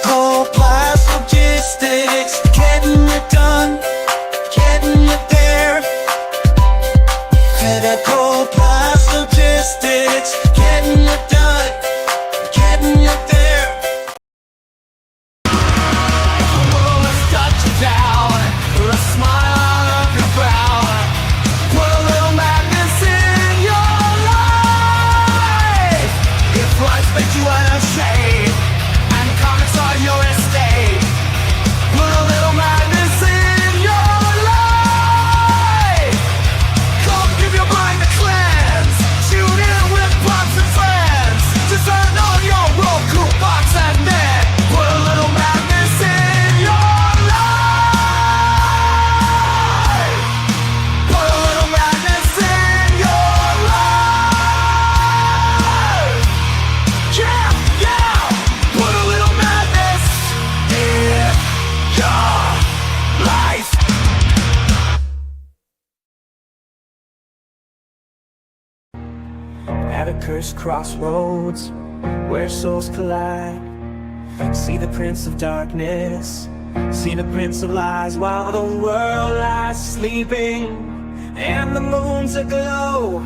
Critical blast logistics, getting it done, getting it there. Critical blast logistics, getting it done, getting it there. The world has got you down, with a smile on your brow. Put a little madness in your life. If life makes you unashamed and comics are your estate, put a little madness in your life. Come give your mind a cleanse. Tune in with pops and friends. Just turn on your Roku box and then put a little madness in your life. Put a little madness in your life. Yeah, yeah. Put a little madness in your life. At a cursed crossroads where souls collide, see the prince of darkness, see the prince of lies, while the world lies sleeping and the moon's aglow.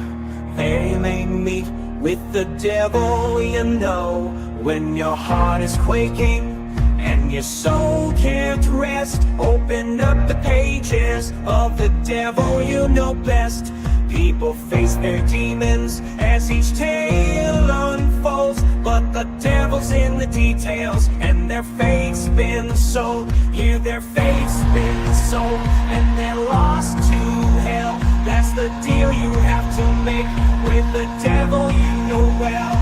They may meet with the devil, you know. When your heart is quaking and your soul can't rest, open up the pages of the devil you know best. People face their demons as each tale unfolds, but the devil's in the details, and their fate's been sold. Yeah, their fate's been sold, and they're lost to hell. That's the deal you have to make with the devil you know well.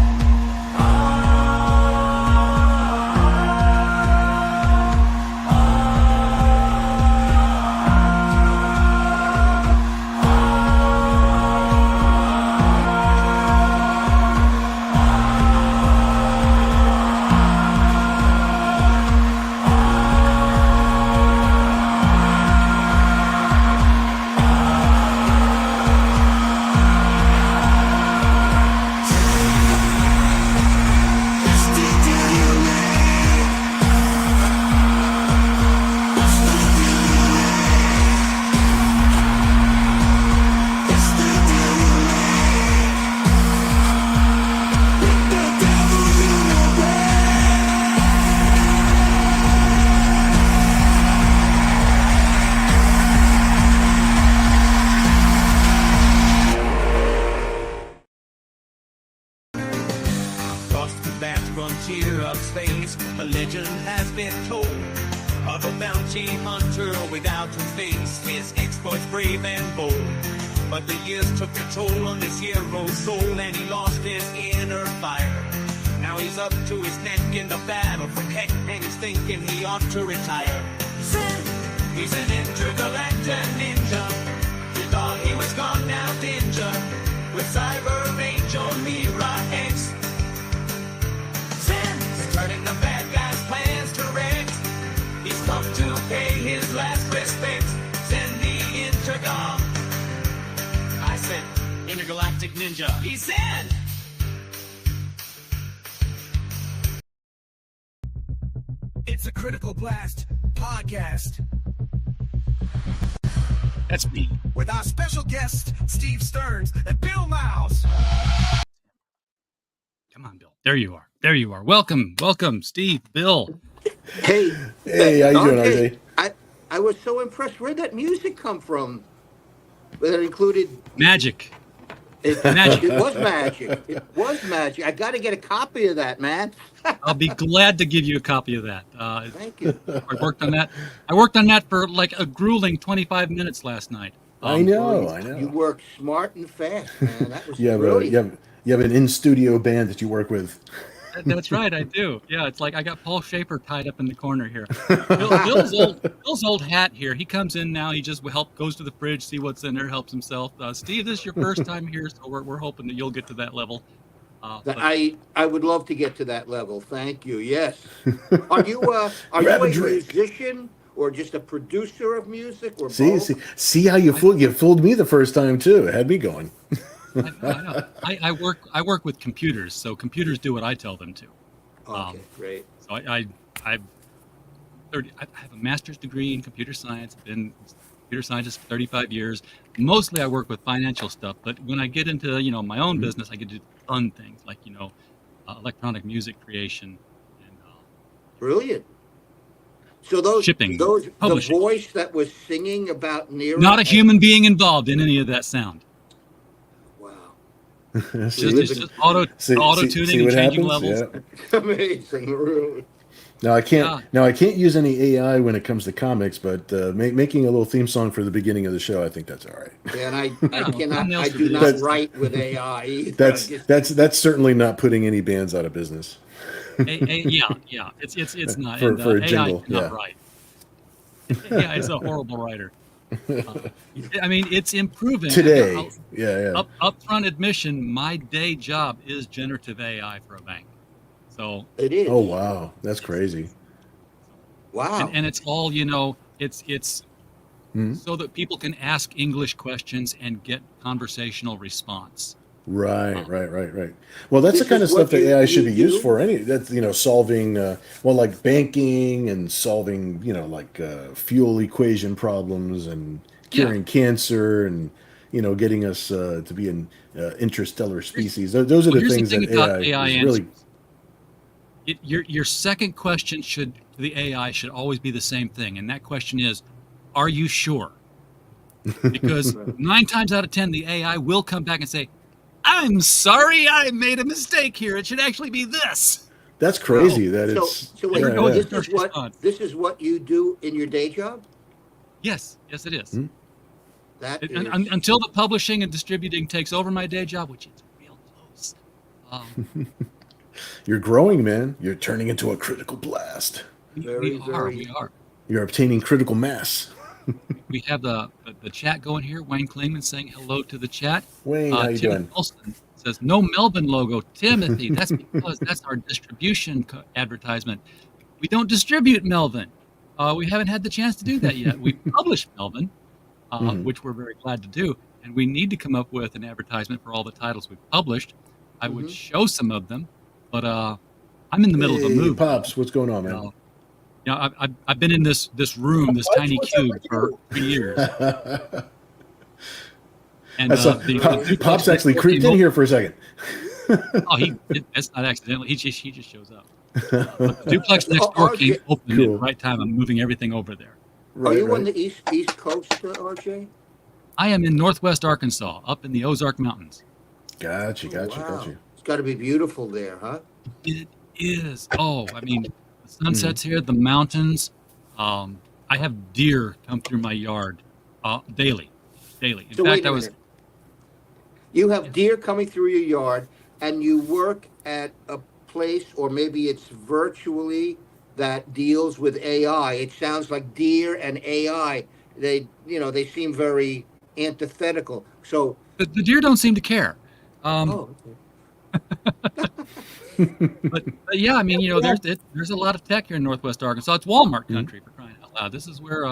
Across the vast frontier of space, a legend has been told of a bounty hunter without a face, his exploits brave and bold. But the years took a toll on this hero's soul, and he lost his inner fire. Now he's up to his neck in the battle for Keck, and he's thinking he ought to retire. He's an intergalactic ninja. You thought he was gone, now ninja. With Cyber Angel Mira X, turning the bad guys' plans to wreck. He's come to pay his last respects. Send the Intergal. I said, Intergalactic Ninja. He said, it's a Critical Blast podcast. That's me. With our special guests, Steve Stearns and Bill Mouse. Come on, Bill. There you are. There you are. Welcome, Steve, Bill. Hey, how you doing, RJ? I was so impressed. Where'd that music come from? That included Magic. Magic. It was magic. It was magic. I got to get a copy of that, man. I'll be glad to give you a copy of that. Thank you. I worked on that. I worked on that for like a grueling 25 minutes last night. I know. You work smart and fast, man. That was you have an in-studio band that you work with. That's right, I do. Yeah, it's like I got Paul Schaefer tied up in the corner here. Bill's old hat here. He comes in now. He just goes to the fridge, see what's in there, helps himself. Steve, this is your first time here, so we're hoping that you'll get to that level. I would love to get to that level. Thank you. Yes. Are you a musician or just a producer of music or both? See how you fooled me the first time too. It had me going. I work with computers, so computers do what I tell them to. Okay, great. So I have a master's degree in computer science. I've been a computer scientist for 35 years. Mostly I work with financial stuff, but when I get into, my own business, I get to do fun things like, electronic music creation and Brilliant. So those shipping, the publishing. voice that was singing about Nero. Not a human being involved in any of that sound. Wow. It's just auto tuning and changing levels. Yeah. It's amazing, really. Now I can't use any AI when it comes to comics, but making a little theme song for the beginning of the show, I think that's all right. And I thumbnails for do not videos. write with AI either. That's certainly not putting any bands out of business. Yeah, it's not. For a AI jingle, cannot write. Yeah, it's a horrible writer. I mean, it's improving Today. Upfront admission: my day job is generative AI for a bank. So It is. Oh wow, that's crazy. Wow. and it's all it's so that people can ask English questions and get conversational response. Right. Well, that's the This kind of is what stuff that you- AI should be you used do? for. That's solving like banking and solving fuel equation problems and curing cancer and getting us to be an interstellar species. Those are the Here's things the thing that about AI is answers. really. Your second question to the AI should always be the same thing, and that question is, are you sure? Because 9 times out of 10, the AI will come back and say, I'm sorry, I made a mistake here. It should actually be this. That's crazy. Wow. That So- it's. so wait, Never know what this the is first what response. this is what you do in your day job? Yes, it is. That Until the publishing and distributing takes over my day job, which is real close. You're growing, man. You're turning into a critical blast. We Very- are. You're obtaining critical mass. We have the chat going here. Wayne Klingman saying hello to the chat. Wayne, how you Timothy doing? Olson says no Melbourne logo. Timothy, that's because that's our distribution advertisement. We don't distribute Melvin. We haven't had the chance to do that yet. We publish Melvin, which we're very glad to do, and we need to come up with an advertisement for all the titles we've published. I would show some of them, but I'm in the middle of a move. Pops, what's going on, man? I've been in this room, this tiny cube for 3 years. And Pops actually creeped in here for a second. That's not accidentally. He just shows up. But the duplex next door came open at the right time. I'm moving everything over there. Are you on the east coast, RJ? I am in northwest Arkansas, up in the Ozark Mountains. Gotcha. Wow. It's got to be beautiful there, huh? It is. Oh, I mean, the sunsets here, the mountains. I have deer come through my yard daily. In So fact, wait a minute. You have deer coming through your yard, and you work at a place, or maybe it's virtually, that deals with AI. It sounds like deer and AI. They seem very antithetical. So the deer don't seem to care. okay. But yeah, I mean, there's a lot of tech here in Northwest Arkansas. It's Walmart country, for crying out loud. This is where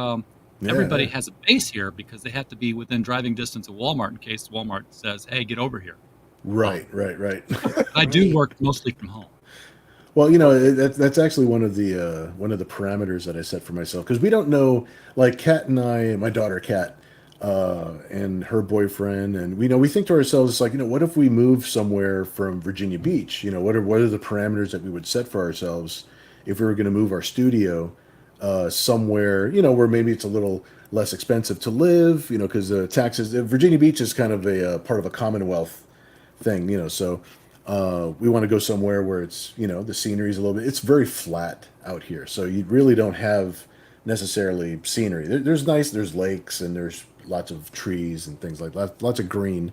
everybody has a base here because they have to be within driving distance of Walmart in case Walmart says, "Hey, get over here." Right. I do work mostly from home. Well, that's actually one of the parameters that I set for myself, because we don't know, like Kat and I, my daughter Kat, and her boyfriend, and we think to ourselves, it's like, what if we move somewhere from Virginia Beach? What are the parameters that we would set for ourselves if we were going to move our studio somewhere, where maybe it's a little less expensive to live, because taxes. Virginia Beach is kind of a part of a Commonwealth thing, so. We want to go somewhere where it's, the scenery is a little bit, it's very flat out here. So you really don't have necessarily scenery. There's lakes and there's lots of trees and things like that, lots of green.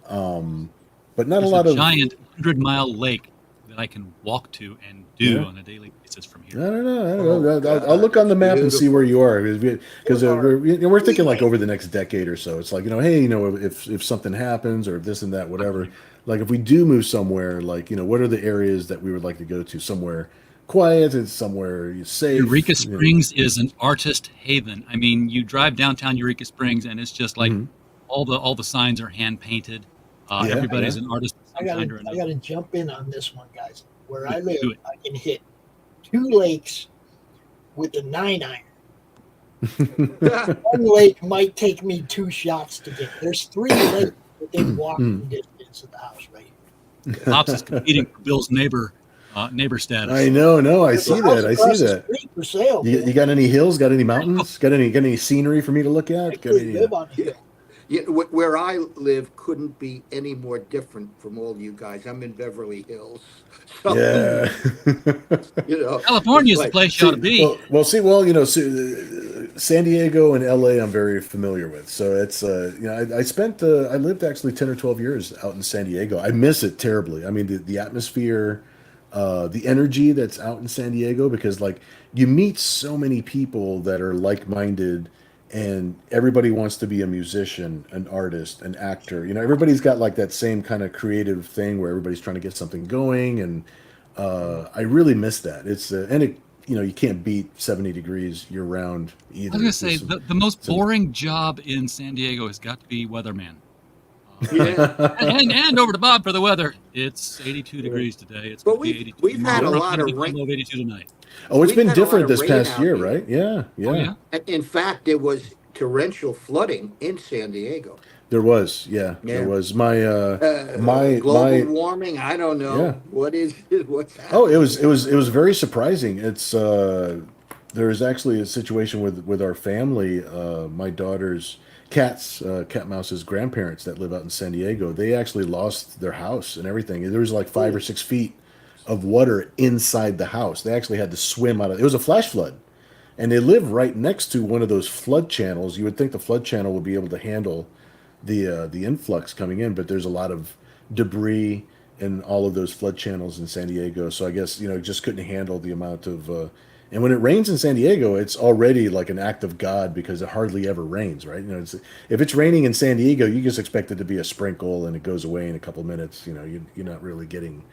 But not There's a lot of giant 100-mile lake that I can walk to and do on a daily basis from here. I don't know. I'll look on the map and see where you are, because we're thinking like over the next decade or so. It's like, hey, if something happens or this and that, whatever. Like if we do move somewhere, like, what are the areas that we would like to go to? Somewhere quiet and somewhere safe. Eureka Springs is an artist haven. I mean, you drive downtown Eureka Springs and it's just like all the signs are hand painted. Everybody's an artist. I gotta jump in on this one, guys. Where I live, I can hit 2 lakes with a 9-iron. One lake might take me 2 shots to get. There's 3 lakes within walking distance of the house, right? Pops is competing for Bill's neighbor status. I know. No, I There's see a house that. I across see the that. street for sale. You got any hills? Got any mountains? Got any scenery for me to look at? Got Actually any, live on a hill. Yeah, where I live couldn't be any more different from all you guys. I'm in Beverly Hills. So, yeah. California is it's the like- place you ought to be. San Diego and LA I'm very familiar with. So it's I lived actually 10 or 12 years out in San Diego. I miss it terribly. I mean the atmosphere, the energy that's out in San Diego, because like you meet so many people that are like-minded, and everybody wants to be a musician, an artist, an actor. Everybody's got like that same kind of creative thing where everybody's trying to get something going, and I really miss that. It's and it you can't beat 70 degrees year round either. I was gonna say the most boring job in San Diego has got to be weatherman. Yeah. and over to Bob for the weather. It's 82 degrees today. It's But going to be 82 we've had a tomorrow. lot of It's gonna be rain. low of 82 tonight. Oh, it's We've been had a lot different of this rain past out year, here. right? Yeah. Oh, yeah. In fact, there was torrential flooding in San Diego. There was, Yeah. there was. My Global warming. I don't know Yeah. what is it. What's happening? Oh, it was very surprising. It's there was actually a situation with our family. My daughter's cat mouse's grandparents that live out in San Diego. They actually lost their house and everything. There was like 5 or 6 feet of water inside the house. They actually had to swim out of. It was a flash flood, and they live right next to one of those flood channels. You would think the flood channel would be able to handle the influx coming in, but there's a lot of debris in all of those flood channels in San Diego. So I guess it just couldn't handle the amount of. And when it rains in San Diego, it's already like an act of God, because it hardly ever rains, right? If it's raining in San Diego, you just expect it to be a sprinkle and it goes away in a couple minutes. You're not really getting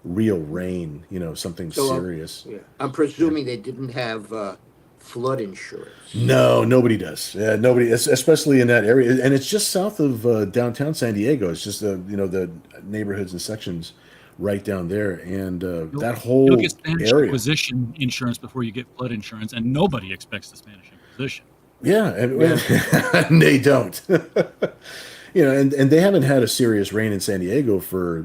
real rain. Something So, serious. Yeah. I'm presuming they didn't have flood insurance. No, nobody does. Yeah, nobody, especially in that area, and it's just south of downtown San Diego. It's just the neighborhoods and sections right down there, and that whole You'll get Spanish area. Inquisition insurance before you get flood insurance, and nobody expects the Spanish Inquisition. Yeah, and they don't. And they haven't had a serious rain in San Diego for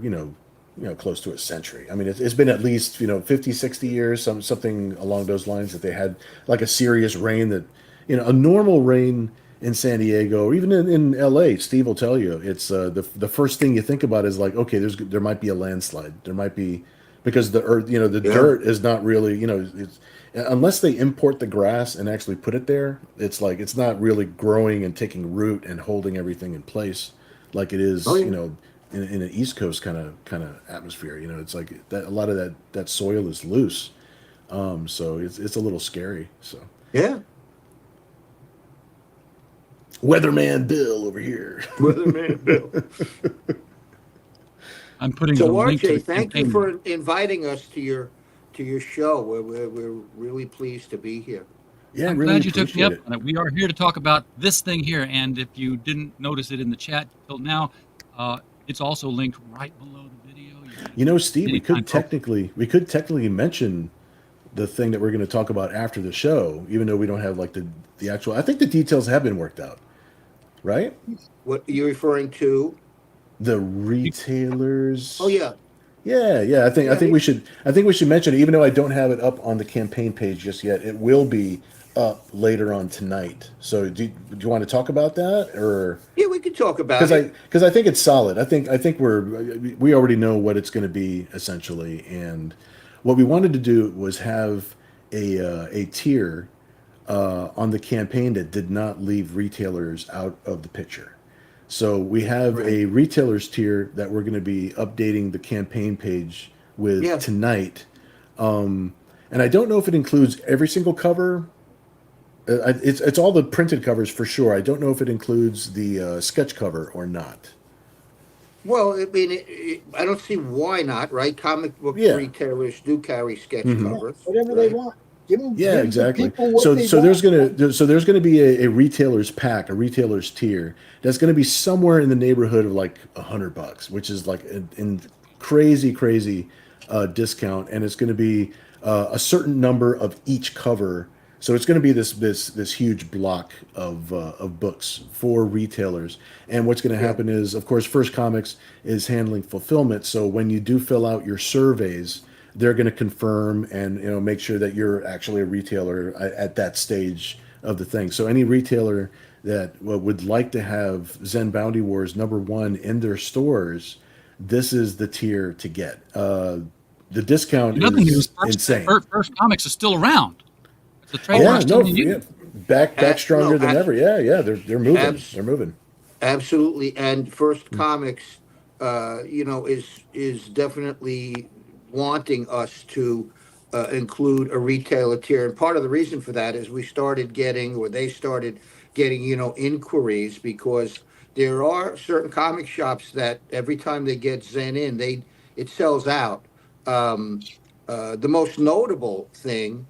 close to a century. I mean, it's been at least 50, 60 years, something along those lines, that they had like a serious rain that a normal rain in San Diego, or even in LA. Steve will tell you, it's the first thing you think about is like, okay, there might be a landslide. There might be, because the earth, the dirt is not really, it's, unless they import the grass and actually put it there, it's like it's not really growing and taking root and holding everything in place like it is, in an East Coast kind of atmosphere. It's like that, a lot of that soil is loose, so it's a little scary. So Yeah. Weatherman Bill over here. Weatherman Bill. I'm putting So the link to the RJ, thank you campaign. for inviting us to your show. We're really pleased to be here. Yeah, I'm really glad you took me appreciate up on it. We are here to talk about this thing here, and if you didn't notice it in the chat till now, it's also linked right below the video. Steve, we could technically mention the thing that we're going to talk about after the show, even though we don't have like the actual. I think the details have been worked out, right? What are you referring to? The retailers. Oh yeah. Yeah. I think we should mention it, even though I don't have it up on the campaign page just yet. It will be up later on tonight. So do you want to talk about that, or? Yeah, we could talk about it. Because I think it's solid. I think we already know what it's going to be essentially, and what we wanted to do was have a tier on the campaign that did not leave retailers out of the picture. So we have a retailers tier that we're going to be updating the campaign page with tonight, and I don't know if it includes every single cover. It's all the printed covers for sure. I don't know if it includes the sketch cover or not. Well, I mean, I don't see why not, right? Comic book retailers do carry sketch covers. Whatever they want. Give them, Exactly. people what So they there's want. gonna be a retailers pack, a retailers tier that's gonna be somewhere in the neighborhood of like $100, which is like in crazy discount, and it's gonna be a certain number of each cover So it's going to be this huge block of books for retailers. And what's going to happen is, of course, First Comics is handling fulfillment. So when you do fill out your surveys, they're going to confirm and make sure that you're actually a retailer at that stage of the thing. So any retailer that would like to have Zen Bounty Wars #1 in their stores, this is the tier to get. The discount In other is news, insane. First Comics is still around. The Yeah, trademark's still no, in yeah, use. back stronger No, than ever. Yeah, they're moving. abs- They're moving. Absolutely, and First Comics, is definitely wanting us to include a retailer tier, and part of the reason for that is they started getting, inquiries because there are certain comic shops that every time they get Zen in, it sells out. Um, the most notable thing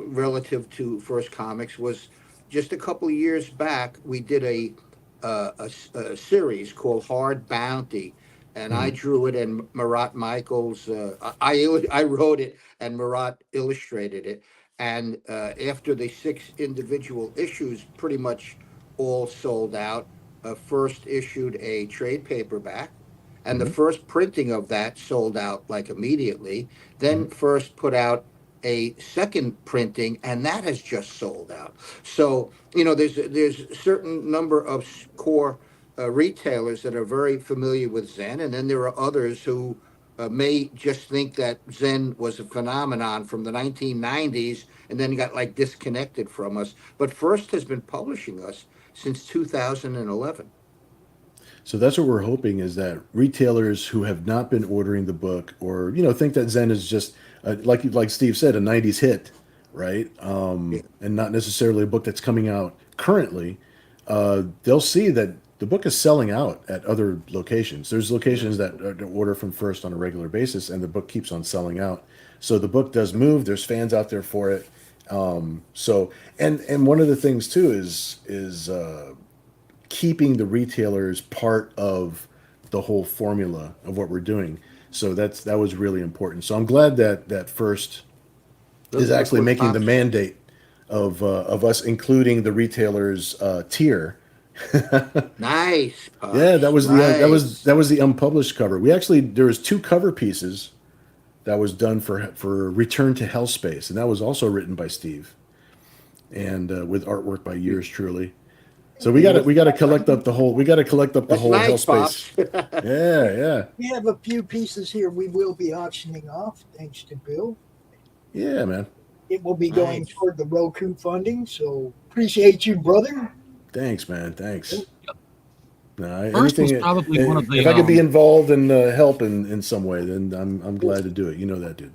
relative to First Comics was just a couple of years back, we did a series called Hard Bounty, and I drew it, and Marat Michaels, I wrote it, and Marat illustrated it. And after the 6 individual issues pretty much all sold out, First issued a trade paperback, and the first printing of that sold out like immediately. Then First put out a second printing, and that has just sold out. So there's a certain number of core retailers that are very familiar with Zen, and then there are others who may just think that Zen was a phenomenon from the 1990s and then got like disconnected from us. But First has been publishing us since 2011. So that's what we're hoping, is that retailers who have not been ordering the book, or think that Zen is just like Steve said, a '90s hit, right? And not necessarily a book that's coming out currently. They'll see that the book is selling out at other locations. There's locations that order from First on a regular basis, and the book keeps on selling out. So the book does move. There's fans out there for it. So and one of the things too is keeping the retailers part of the whole formula of what we're doing. So that was really important. So I'm glad that First is actually making the mandate of us including the retailers tier. Nice. Yeah, that was Nice. that was the unpublished cover. There was 2 cover pieces that was done for Return to Hellspace, and that was also written by Steve, and with artwork by yours truly. So we got to collect up the whole That's nice, Hellspace. Pops. Yeah. We have a few pieces here we will be auctioning off, thanks to Bill. Yeah, man. It will be going Nice. toward the Roku funding, so appreciate you, brother. Thanks, man. Thanks. No, First was anything. probably one of the, if I could be involved and help in some way, then I'm glad to do it. You know that, dude.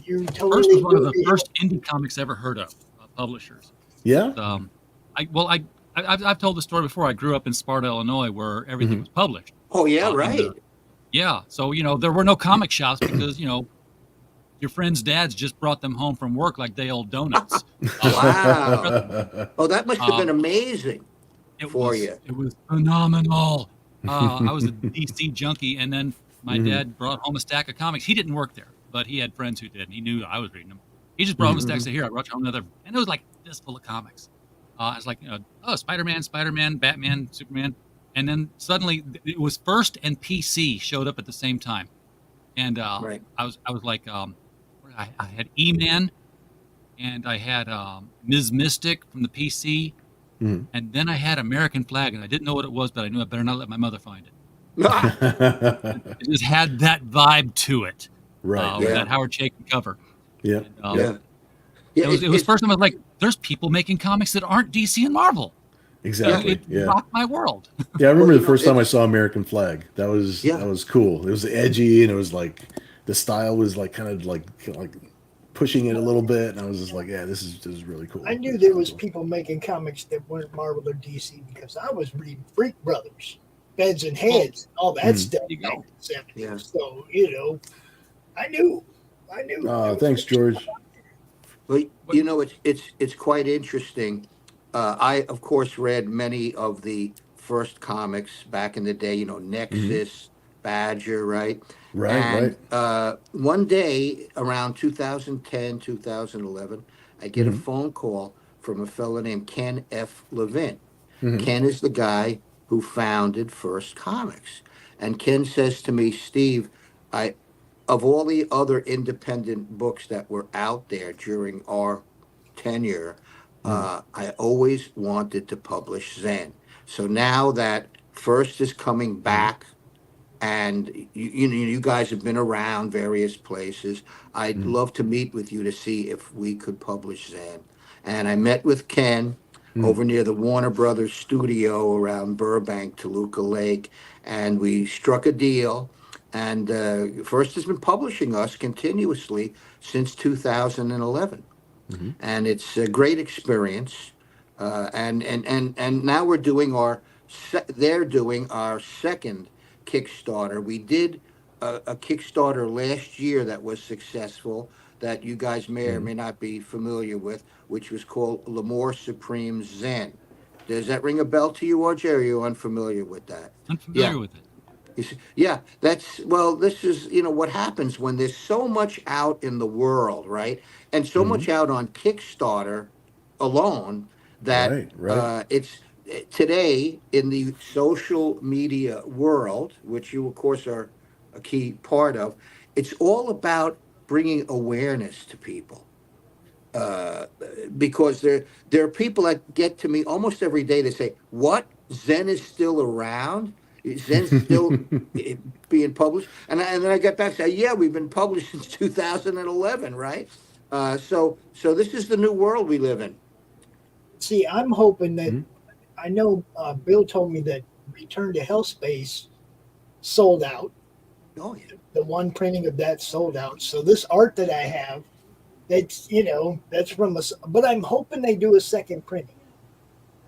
You First totally was one of will the be first indie comics ever heard of, publishers. Yeah. I've told the story before. I grew up in Sparta, Illinois, where everything was published. Oh yeah, And, right. yeah, so there were no comic shops because your friends' dads just brought them home from work like day old donuts. Wow. Oh, that must have been Um, amazing for you. It was phenomenal. I was a DC junkie, and then my dad brought home a stack of comics. He didn't work there, but he had friends who did, and he knew I was reading them. He just brought home a stack and said, "Here, I brought you home another," and it was like this full of comics. I was like, Spider-Man, Batman, Superman, and then suddenly it was First and PC showed up at the same time, and Right. I was like, I had E-Man, and I had Ms. Mystic from the PC, and then I had American Flag, and I didn't know what it was, but I knew I better not let my mother find it. It just had that vibe to it, Right. with Yeah. that Howard Chaykin cover. Yeah. And, Yeah. Yeah. it was the first time I was like, "There's people making comics that aren't DC and Marvel." Exactly. It Yeah. rocked my world. Yeah. I remember Well, the first time I it's- saw American Flag. That was Yeah. cool. It was edgy, and it was like the style was like kind of like pushing it a little bit, and I was just like, yeah, this is really cool. I knew It's there really was cool. people making comics that weren't Marvel or DC because I was reading Freak Brothers, Beds and Heads, all that stuff There you back go. in the 70s. Yeah. So, I knew. Thanks, George. Well, it's quite interesting. I, of course, read many of the First comics back in the day. Nexus, Badger, right? Right. And one day around 2010, 2011, I get a phone call from a fellow named Ken F. Levin. Hmm. Ken is the guy who founded First Comics. And Ken says to me, Steve, I of all the other independent books that were out there during our tenure, I always wanted to publish Zen. So now that First is coming back, and you guys have been around various places. I'd love to meet with you to see if we could publish Zen. And I met with Ken over near the Warner Brothers studio around Burbank, Toluca Lake, and we struck a deal. And First has been publishing us continuously since 2011, and it's a great experience. And now we're doing they're doing our second Kickstarter. We did a Kickstarter last year that was successful, that you guys may or may not be familiar with, which was called L'Amour Supreme Zen. Does that ring a bell to you, RJ? Or are you unfamiliar with that? Yeah. Unfamiliar with it. Yeah, this is, what happens when there's so much out in the world, right? And so much out on Kickstarter alone that Right, right. it's today in the social media world, which you, of course, are a key part of, it's all about bringing awareness to people. uh, because there are people that get to me almost every day. They say, "What, Zen is still around? Zen's still being published?" And then I get back and say, "Yeah, we've been published since 2011, right?" So this is the new world we live in. See, I'm hoping that I know Bill told me that Return to Hell Space sold out. Oh yeah. The one printing of that sold out. So this art that I have, that's from us. But I'm hoping they do a second printing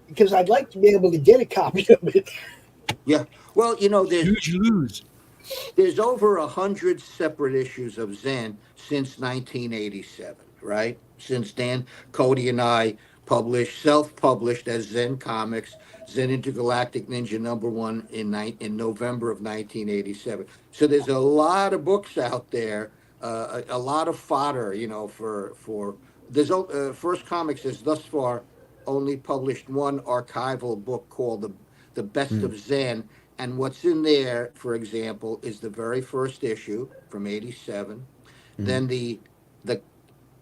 because I'd like to be able to get a copy of it. Yeah. Well, Huge lose. there's over 100 separate issues of Zen since 1987, right? Since Dan, Cody, and I self-published as Zen Comics, Zen Intergalactic Ninja #1 in November of 1987. So there's a lot of books out there, a lot of fodder, for there's First Comics has thus far only published one archival book called the Best of Zen, and what's in there, for example, is the very first issue from '87, then the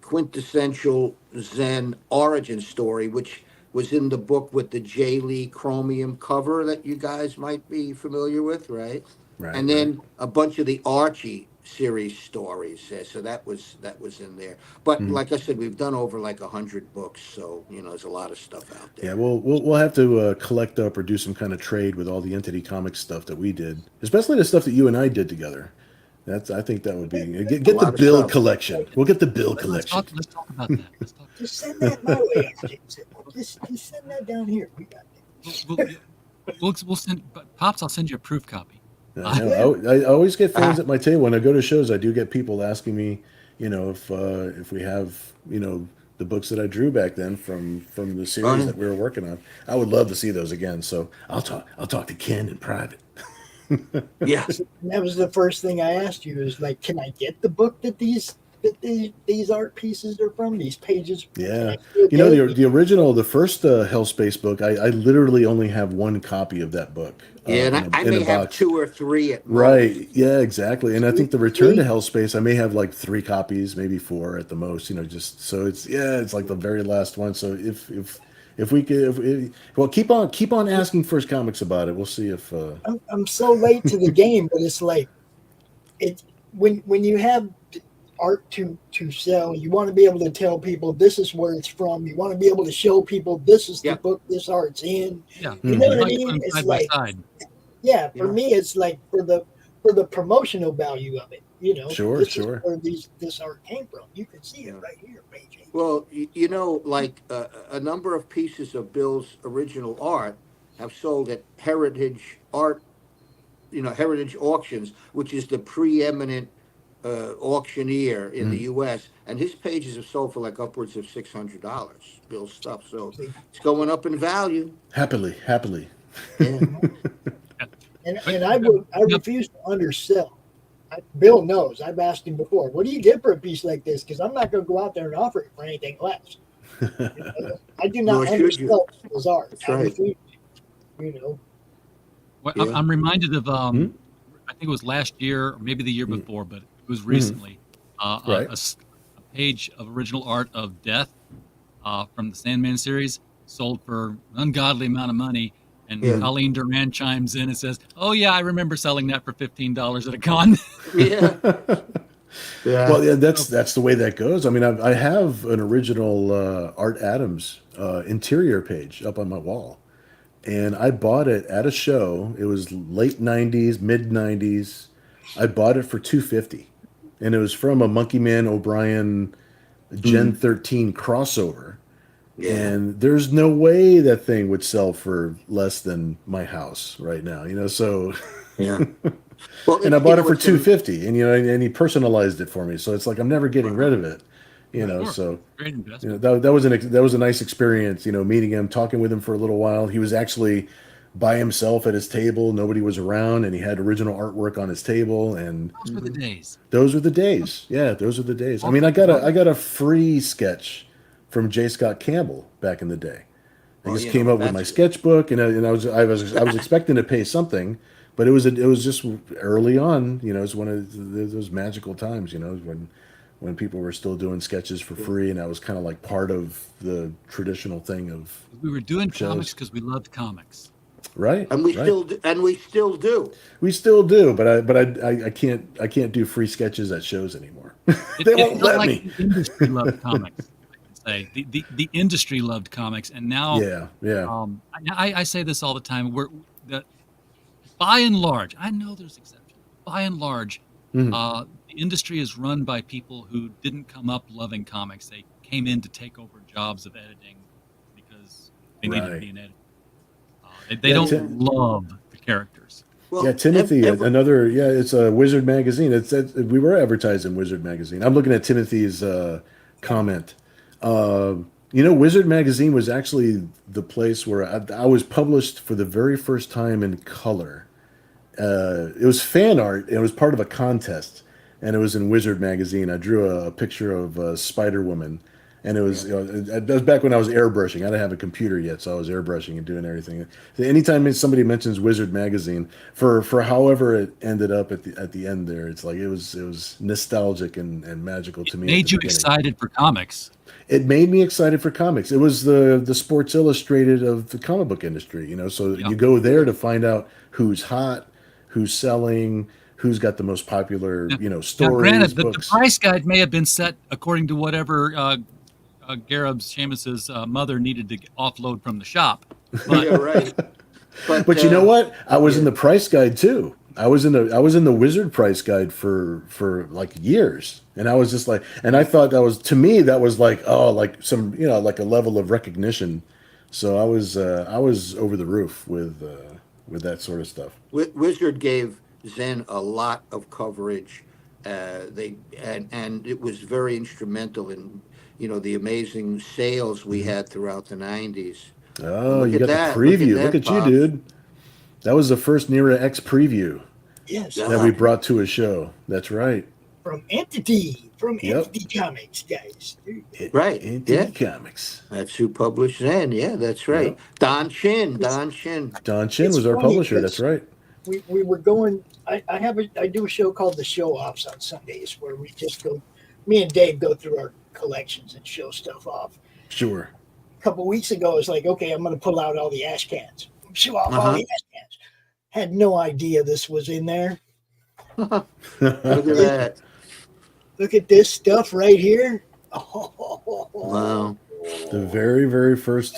quintessential Zen origin story, which was in the book with the J. Lee chromium cover that you guys might be familiar with, right? Right, And right. then a bunch of the Archie series stories. So that was in there. But like I said, we've done over like 100 books, so there's a lot of stuff out Yeah, there. we'll have to collect up or do some kind of trade with all the Entity Comics stuff that we did, especially the stuff that you and I did together. I think that would be A get the lot of build stuff. collection. We'll get the build Let's collection. talk. Let's talk about that. Let's talk. Just send that my way, James. Just send that down here. We got it. We'll send. But Pops, I'll send you a proof copy. I know. I always get fans at my table when I go to shows. I do get people asking me, if we have, the books that I drew back then from the series yeah. that we were working on. I would love to see those again. So I'll talk to Ken in private. Yeah. And that was the first thing I asked you is like, can I get the book that these art pieces are from? These pages? Yeah, Can I still get it? the original, the first Hellspace book, I literally only have one copy of that book. Yeah, and I in may a have box. 2 or 3 at most. Right. Yeah, exactly. And I think the Return to Hellspace, I may have like 3 copies, maybe 4 at the most. Just so it's like the very last one. So if we could, well, keep on asking First Comics about it. We'll see if. I'm so late to the game, but it's like when you have art to sell, you want to be able to tell people this is where it's from. You want to be able to show people this is the Yep. book this art's in. Yeah. You know what I Like, mean? It's side by like side. yeah, for Yeah. me it's like for the promotional value of it. Sure, this sure. is where this art came from. You can see it right here, page 8. Well, like a number of pieces of Bill's original art have sold at Heritage Art, Heritage Auctions, which is the preeminent auctioneer in the U.S. And his pages have sold for like upwards of $600. Bill's stuff, so it's going up in value. Happily. Yeah. And I refuse to undersell. Bill knows. I've asked him before. What do you get for a piece like this? Because I'm not going to go out there and offer it for anything less. I do not Nor should you. undersell people's art. That's I right. refuse. You know. Well, Yeah. I'm reminded of Hmm? I think it was last year or maybe the year before, but it was recently Right. a page of original art of Death from the Sandman series sold for an ungodly amount of money. And Yeah. Colleen Duran chimes in and says, "Oh yeah, I remember selling that for $15 at a con." Yeah. Yeah. Well, yeah, that's the way that goes. I mean, I have an original Art Adams interior page up on my wall, and I bought it at a show. It was late '90s, mid '90s. I bought it for $250, and it was from a Monkey Man O'Brien Gen 13 crossover. Yeah. And there's no way that thing would sell for less than my house right now, so Yeah. Well, and I bought it for it's $250, and and he personalized it for me, so it's like I'm never getting rid of it, Sure. so Great investment. that was a nice experience, meeting him, talking with him for a little while. He was actually by himself at his table, nobody was around, and he had original artwork on his table, and Those were the days. those were the days. Yeah, those were the days. I mean, I got a free sketch from J. Scott Campbell back in the day. I Well, just came up with my sketchbook, and I was expecting to pay something, but it was just early on. It's one of those magical times. When people were still doing sketches for free, and that was kind of like part of the traditional thing of We were doing shows. comics because we loved comics. right. and we right. still do. We still do, but I can't do free sketches at shows anymore. They It won't felt let like me. the industry loved comics. I can say the industry loved comics, and now Yeah. I say this all the time. By and large, I know there's exceptions. By and large, Mhm. the industry is run by people who didn't come up loving comics. They came in to take over jobs of editing because they needed to Right. be an editor. They Yeah, don't love the characters. Well, Yeah, Timothy, ev- it's a Wizard magazine. We were advertising Wizard magazine. I'm looking at Timothy's comment. Wizard magazine was actually the place where I was published for the very first time in color. It was fan art. It was part of a contest, and it was in Wizard magazine. I drew a picture of Spider Woman, and it was that was back when I was airbrushing. I didn't have a computer yet, so I was airbrushing and doing everything. So anytime somebody mentions Wizard magazine, for however it ended up at the end there, it's like it was nostalgic and magical to me. At Made the you beginning. excited for comics. It made me excited for comics. It was the Sports Illustrated of the comic book industry, So Yeah. you go there to find out who's hot, who's selling, who's got the most popular, Now, stories, granted, the books. price guide may have been set according to whatever Gareb Seamus's mother needed to offload from the shop. But yeah, right. But you know what? I was in the price guide too. I was in the Wizard price guide for like years, and I was just like, and I thought that was, to me, that was like, oh, like some, like a level of recognition. So I was over the roof with that sort of stuff. Wizard gave Zen a lot of coverage. And it was very instrumental in the amazing sales we had throughout the '90s. Oh, Look you at got that, the look at preview. that, Look at you, Pops. dude. That was the first Nera X preview Yes. Yeah. that we brought to a show. That's right. From Entity Yep. Comics, guys. Right, Into yeah. comics. That's who published Zen. Yeah, that's right. Yep. Don Chin. Don Chin. Don Chin It's was our funny publisher. because- That's right. We were going. I do a show called The Show Offs on Sundays where we just go. Me and Dave go through our collections and show stuff off. Sure. A couple weeks ago, I was like, okay, I'm going to pull out all the ash cans, show off all Uh-huh. the ash cans. Had no idea this was in there. Look at that. Look at this stuff right here. Wow. The very, very first.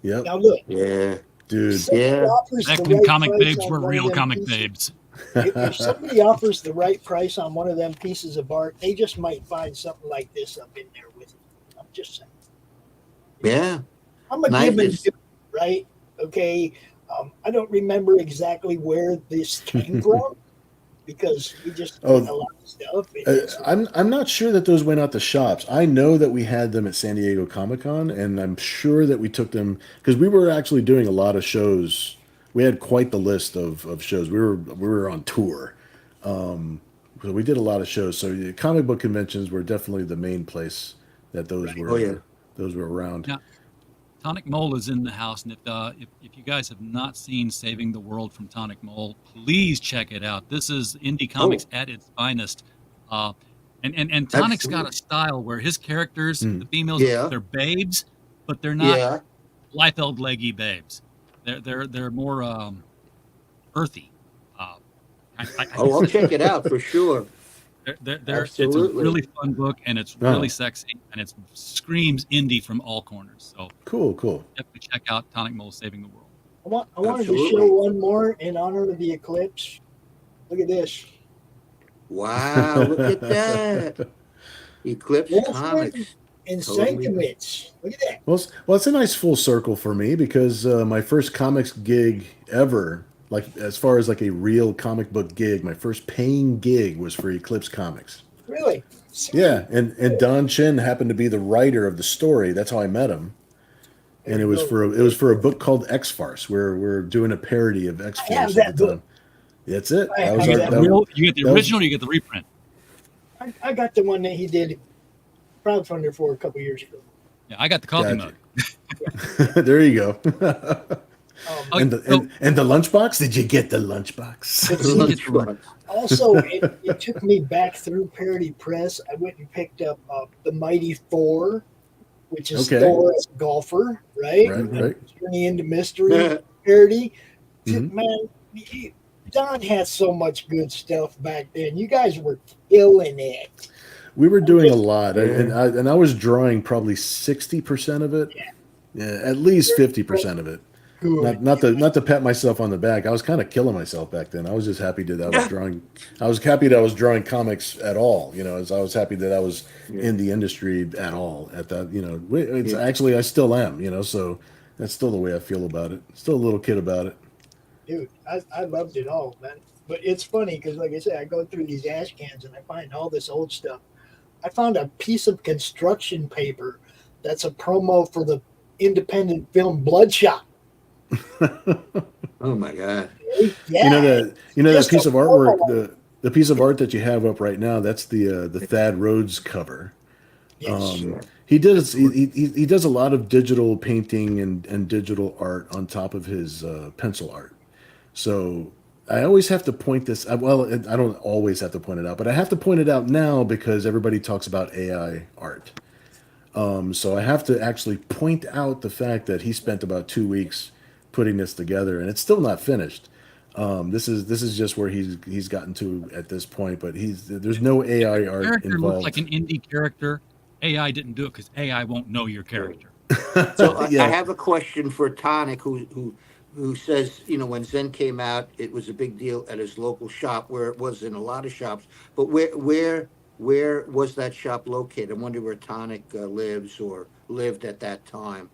Yep. Now look, Yeah. Dude. somebody Yeah. offers back the when right comic price babes on were one of real them comic pieces- babes. if somebody offers the right price on one of them pieces of art, they just might find something like this up in there with it. I'm just saying. Yeah. I'm a Nice. give and do, right? Okay. I don't remember exactly where this came from because we just Oh, did a lot of stuff. and it's- I'm not sure that those went out to shops. I know that we had them at San Diego Comic Con, and I'm sure that we took them because we were actually doing a lot of shows. We had quite the list of shows. We were on tour So we did a lot of shows. So comic book conventions were definitely the main place that Oh yeah. those were around. Now, Tonic Mole is in the house, and if you guys have not seen Saving the World from Tonic Mole, please check it out. This is indie Oh, comics at its finest. Uh, and Tonic's got a absolutely. style where his characters, the Mm. females, Yeah. they're babes, but they're not Yeah. Liefeld leggy babes. They're more earthy. Uh, I Oh, I'll check it out for sure. it's a Absolutely. really fun book, and it's really Oh, sexy, and it screams indie from all corners. So cool, cool. definitely check out Tonic Mole Saving the World. I wanted to show Absolutely. one more in honor of the eclipse. Look at this. Wow, look at that. Eclipse Wolfman Comics. and Totally. Sankovitz. Look at that. Well, it's a nice full circle for me because my first comics gig ever, like as far as like a real comic book gig, my first paying gig was for Eclipse Comics. Really? Sweet. Yeah, and Don Chin happened to be the writer of the story. That's how I met him. There And you go. it was for a book called X Farce, where we're doing a parody of X I have Force at the that book. time. That's it. I That have was You our get that the book. real, you get the that was original, you get the reprint. I got the one that he did crowdfunder for a couple years ago. Yeah, I got the coffee gotcha. mug. There you go. Oh, And so and the lunchbox? Did you get the lunchbox? But you see, get the re- Lunchbox. also, it took me back through Parody Press. I went and picked up The Mighty Thor, which is Okay. Thor as a golfer, right? Right, Mhm. right. Journey into Mystery parody. Mhm. Man, Don had so much good stuff back then. You guys were killing it. We were I'm doing a just lot, Yeah. and I was drawing probably 60% of it. Yeah, at least 50% of it. good. Not to pat myself on the back. I was kind of killing myself back then. I was just happy that I was drawing. I was happy that I was drawing comics at all. You know, as I was happy that I was Yeah. in the industry at all. At that, you know, it's Yeah. actually I still am. You know, so that's still the way I feel about it. Still a little kid about it. Dude, I loved it all, man. But it's funny because, like I said, I go through these ash cans and I find all this old stuff. I found a piece of construction paper that's a promo for the independent film Bloodshot. Oh my God. Yeah, You know that just a piece of artwork, promo. the piece of art that you have up right now. That's the Thad Rhodes cover. Yes. Yeah. He does a lot of digital painting and digital art on top of his pencil art. So I always have to point this. Well, I don't always have to point it out, but I have to point it out now because everybody talks about AI art. So I have to actually point out the fact that he spent about 2 weeks putting this together, and it's still not finished. This is just where he's gotten to at this point, but there's no AI art character looks like involved. an indie character. AI didn't do it because AI won't know your character. So I Yeah. have a question for Tonic, who says, you know, when Zen came out, it was a big deal at his local shop, where it was in a lot of shops. But where was that shop located? I wonder where Tonic lives or lived at that time,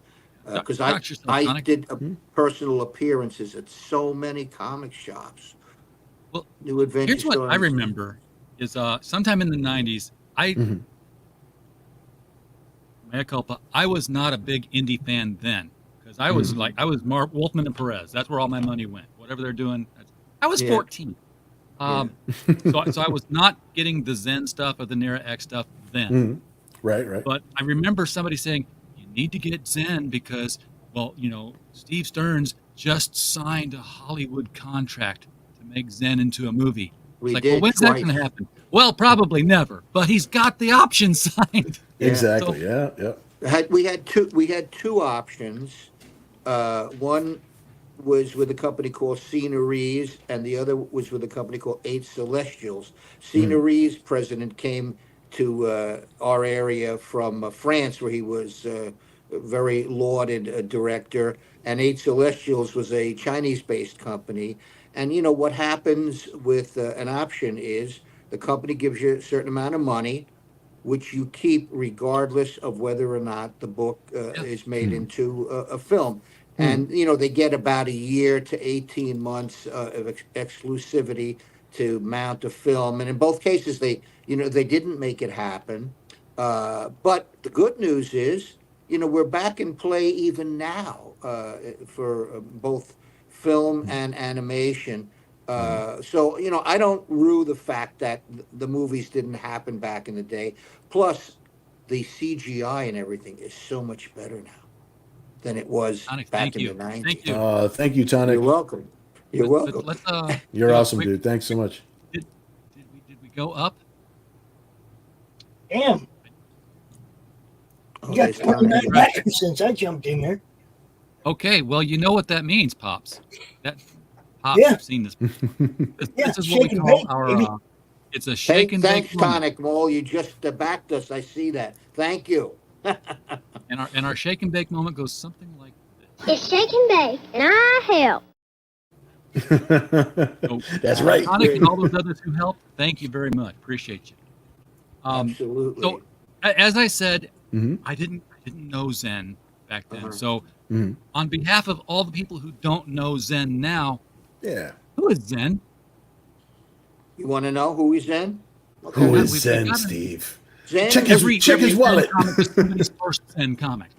because Dox yourself, I Sonic. did Hmm? personal appearances at so many comic shops, Well, New Adventure here's what Store. I remember is sometime in the 90s, Mhm. mea culpa, I was not a big indie fan then because I was Mhm. I was Wolfman and Perez. That's where all my money went. Whatever they're doing. I was Yeah. 14. Yeah. So I was not getting the Zen stuff or the Nera X stuff then. Mhm. Right, right. But I remember somebody saying, you need to get Zen because, well, you know, Steve Stearns just signed a Hollywood contract to make Zen into a movie. We It's like, well, did when's that twice. going to happen? Well, probably never, but he's got the option signed. Yeah. Exactly. So, Yeah, yeah. We had two options. One was with a company called Sceneries, and the other was with a company called Eight Celestials. Mm. Sceneries president came to our area from France, where he was a very lauded director, and Eight Celestials was a Chinese-based company. And you know what happens with an option is the company gives you a certain amount of money, which you keep regardless of whether or not the book yeah. is made Mm. into a film. Mm. And you know they get about a year to 18 months of exclusivity to mount a film. And in both cases, they didn't make it happen. But the good news is, you know, we're back in play even now for both film and animation. So I don't rue the fact that the movies didn't happen back in the day. Plus, the CGI and everything is so much better now than it was Onyx, back thank in the you. Thank you. 90s. Thank you, You're Tonic. welcome. You're Let's welcome. You're do a awesome, quick. dude. Thanks so much. Did, did we go up? Damn, Oh, you got there's Tony 29 again. backers since I jumped in there. Okay, well, you know what that means, Pops. That Pops, Yeah. you've seen this. Yeah, This is what we shake and call bake, our. baby. It's a shake and bake Thanks, moment, Tonic Mole. You just backed us. I see that. Thank you. and our shake and bake moment goes something like this. It's shake and bake, and I help. So, That's right. Sonic and all those others who helped, thank you very much. Appreciate you. Absolutely. So, as I said, Hmm. I didn't know Zen back then. Uh-huh. So, Hmm. on behalf of all the people who don't know Zen now, Yeah. who is Zen? You want to know who he's in? Okay. Who Yeah, is we've Zen, got Steve? Zen? Check Every his Zen wallet. comic is somebody's first Zen comic.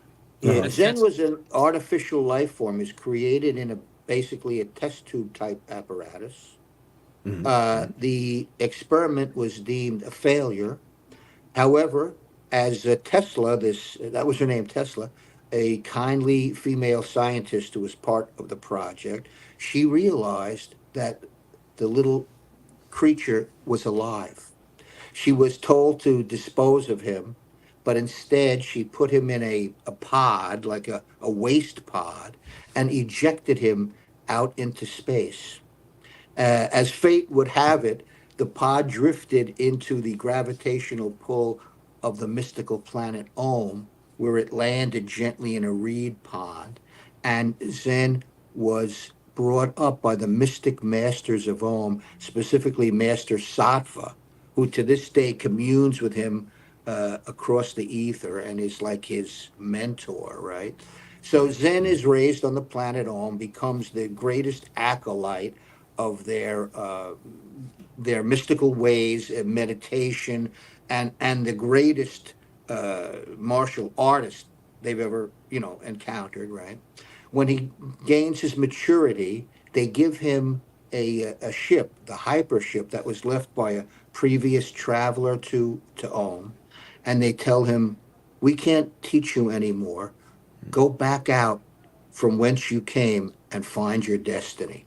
Yeah, Uh-huh. Zen was an artificial life form. Is created in basically a test tube type apparatus. Mhm. The experiment was deemed a failure. However, as Tesla, that was her name, Tesla, a kindly female scientist who was part of the project, she realized that the little creature was alive. She was told to dispose of him, but instead she put him in a pod, like a waste pod, and ejected him out into space. As fate would have it, the pod drifted into the gravitational pull of the mystical planet Om, where it landed gently in a reed pond. And Zen was brought up by the mystic masters of Om, specifically Master Sattva, who to this day communes with him across the ether and is like his mentor, right? So Zen is raised on the planet Om, becomes the greatest acolyte of their mystical ways, meditation, and the greatest martial artist they've ever encountered. Right when he gains his maturity, they give him a ship, the hyper ship that was left by a previous traveler to Om, and they tell him, "We can't teach you anymore. Go back out from whence you came and find your destiny."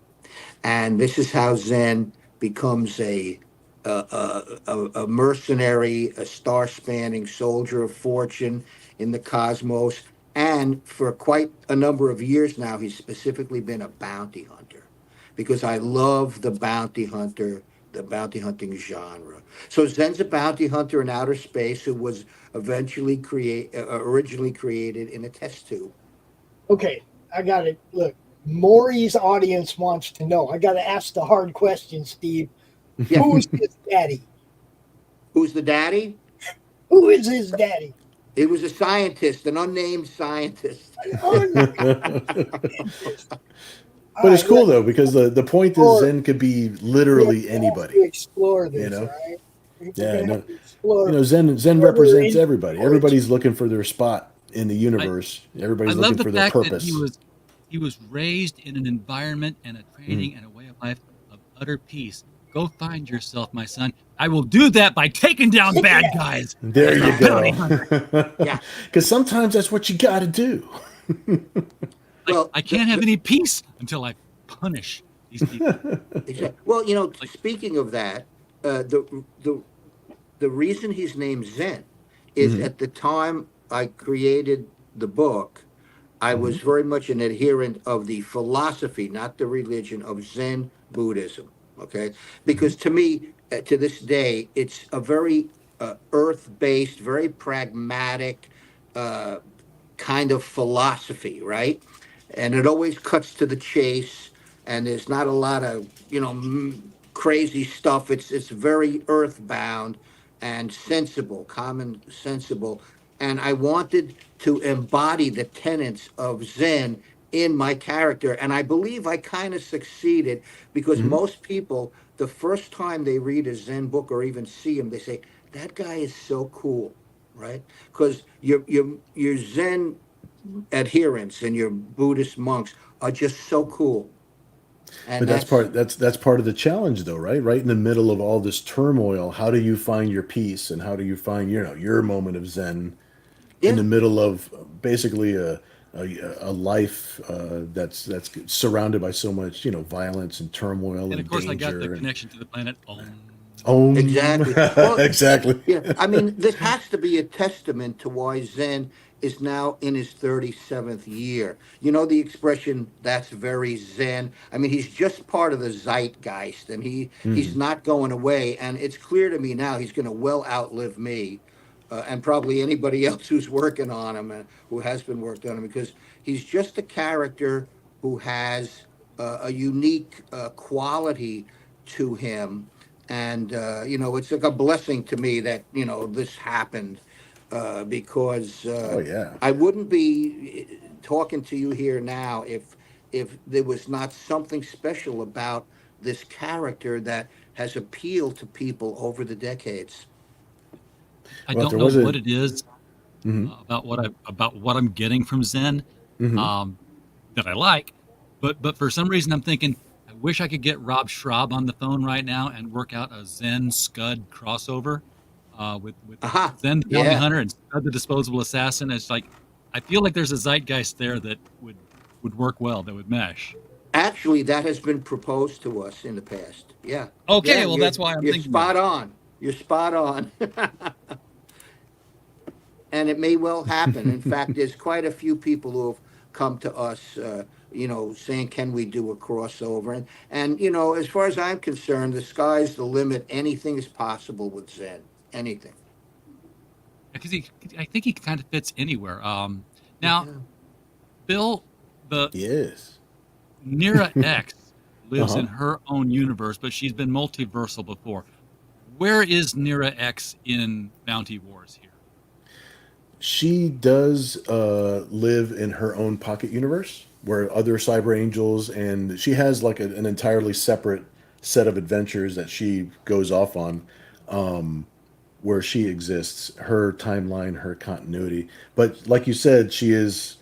And this is how Zen becomes a mercenary, a star-spanning soldier of fortune in the cosmos. And for quite a number of years now, he's specifically been a bounty hunter because I love the bounty hunting genre. So Zen's a bounty hunter in outer space who was originally created in a test tube. Okay, I got it. Look, Maury's audience wants to know. I got to ask the hard question, Steve. Yeah, Who's his daddy? who's the daddy? Who is his daddy? He was a scientist, an unnamed scientist. Oh, no. But it's cool though because the point is Zen could be literally To anybody. explore this, You know? right? We're Yeah, gonna no, have to explore. Zen where we're represents in everybody. origin. Everybody's looking for their spot in the I, universe. I Everybody's love looking the for their fact that purpose. he was raised in an environment and a training and a way of life of utter peace. Go find yourself, my son. I will do that by taking down bad guys. There As you a bounty hunter. go. Yeah. Because sometimes that's what you got to do. Well, I can't have any peace until I punish these people. exactly. Well, Like, speaking of that, the reason he's named Zen is Hmm. at the time I created the book, I Hmm. was very much an adherent of the philosophy, not the religion of Zen Buddhism. Okay, Hmm. because to me, to this day, it's a very earth-based, very pragmatic uh, kind of philosophy, right? And it always cuts to the chase, and there's not a lot of crazy stuff. It's very earthbound and sensible, common sensible. And I wanted to embody the tenets of Zen in my character, and I believe I kind of succeeded because Hmm. most people, the first time they read a Zen book or even see him, they say that guy is so cool, right? Because your Zen adherents and your Buddhist monks are just so cool. And But that's part of the challenge, though, right? Right in the middle of all this turmoil, how do you find your peace, and how do you find your moment of zen in yeah. the middle of basically a life that's surrounded by so much violence and turmoil And of and course, I got the danger and connection to the planet. Exactly. Well, exactly. yeah, I mean, this has to be a testament to why Zen is now in his 37th year. You know the expression, that's very Zen. I mean, he's just part of the zeitgeist, and he's Hmm. not going away. And it's clear to me now he's going to well outlive me, and probably anybody else who's working on him and who has been worked on him, because he's just a character who has a unique quality to him. And it's like a blessing to me that this happened, because Oh yeah. I wouldn't be talking to you here now if there was not something special about this character that has appealed to people over the decades. I Well, if don't there know what wasn't. it is Hmm. about what I'm getting from Zen, Hmm. um, that I like, but for some reason I'm thinking I wish I could get Rob Schraub on the phone right now and work out a Zen Scud crossover, with Aha, Zen the bounty yeah. hunter and Scud the disposable assassin. It's like I feel like there's a zeitgeist there that would work well, that would mesh. Actually, that has been proposed to us in the past. Yeah, yeah. Okay, well You're that's why I'm you're thinking of spot it. on. You're spot on. And it may well happen. In fact, there's quite a few people who have come to us, saying, "Can we do a crossover?" And as far as I'm concerned, the sky's the limit. Anything is possible with Zen. Anything. Because I think he kind of fits anywhere. Now, Yeah. Bill, the Yes. Nira X Uh lives huh. in her own universe, but she's been multiversal before. Where is Nira X in Bounty Wars here? She does live in her own pocket universe where other cyber angels, and she has like an entirely separate set of adventures that she goes off on, where she exists, her timeline, her continuity. But like you said, she is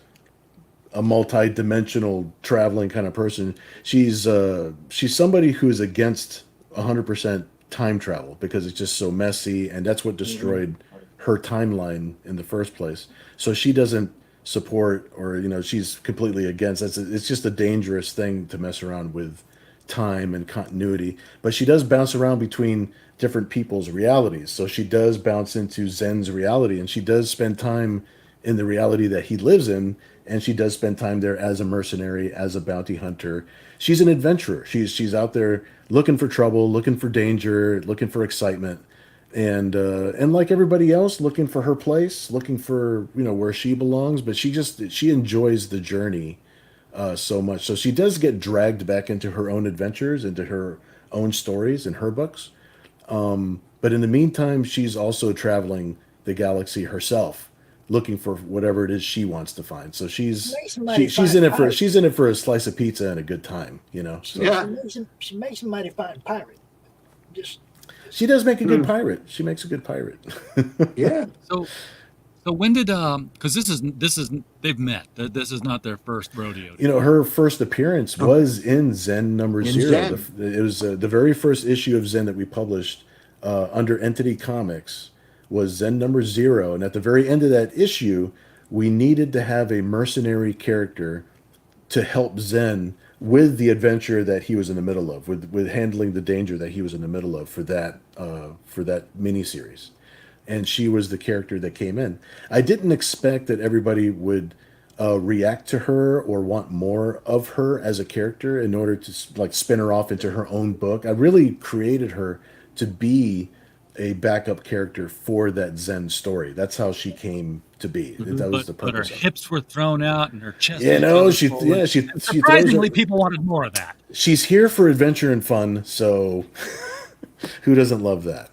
a multi-dimensional traveling kind of person. She's somebody who's against 100% time travel because it's just so messy, and that's what Hmm. destroyed her timeline in the first place. So she doesn't support, or she's completely against. It's just a dangerous thing to mess around with time and continuity. But she does bounce around between different people's realities. So she does bounce into Zen's reality, and she does spend time in the reality that he lives in, and she does spend time there as a mercenary, as a bounty hunter. She's an adventurer. She's out there looking for trouble, looking for danger, looking for excitement, and like everybody else, looking for her place, looking for where she belongs. But she enjoys the journey so much. So she does get dragged back into her own adventures, into her own stories in her books. But in the meantime, she's also traveling the galaxy herself, looking for whatever it is she wants to find. So She makes somebody she's fine in it for pirate. she's in it for a slice of pizza and a good time. She So she Yeah. makes him, she makes somebody fine pirate. Just she does make a good Hmm. pirate. She makes a good pirate. Yeah. So, so when did because this is they've met. This is not their first rodeo together. Her first appearance Oh, was in Zen number in zero. Zen. It was the very first issue of Zen that we published under Entity Comics was Zen number zero, and at the very end of that issue, we needed to have a mercenary character to help Zen with the adventure that he was in the middle of, with handling the danger that he was in the middle of for that miniseries. And she was the character that came in. I didn't expect that everybody would react to her or want more of her as a character in order to like spin her off into her own book. I really created her to be a backup character for that Zen story. That's how she came to be. That was But the her purpose of it. hips were thrown out and her chest was colorful, and She throws surprisingly, it. people wanted more of that. She's here for adventure and fun, so who doesn't love that?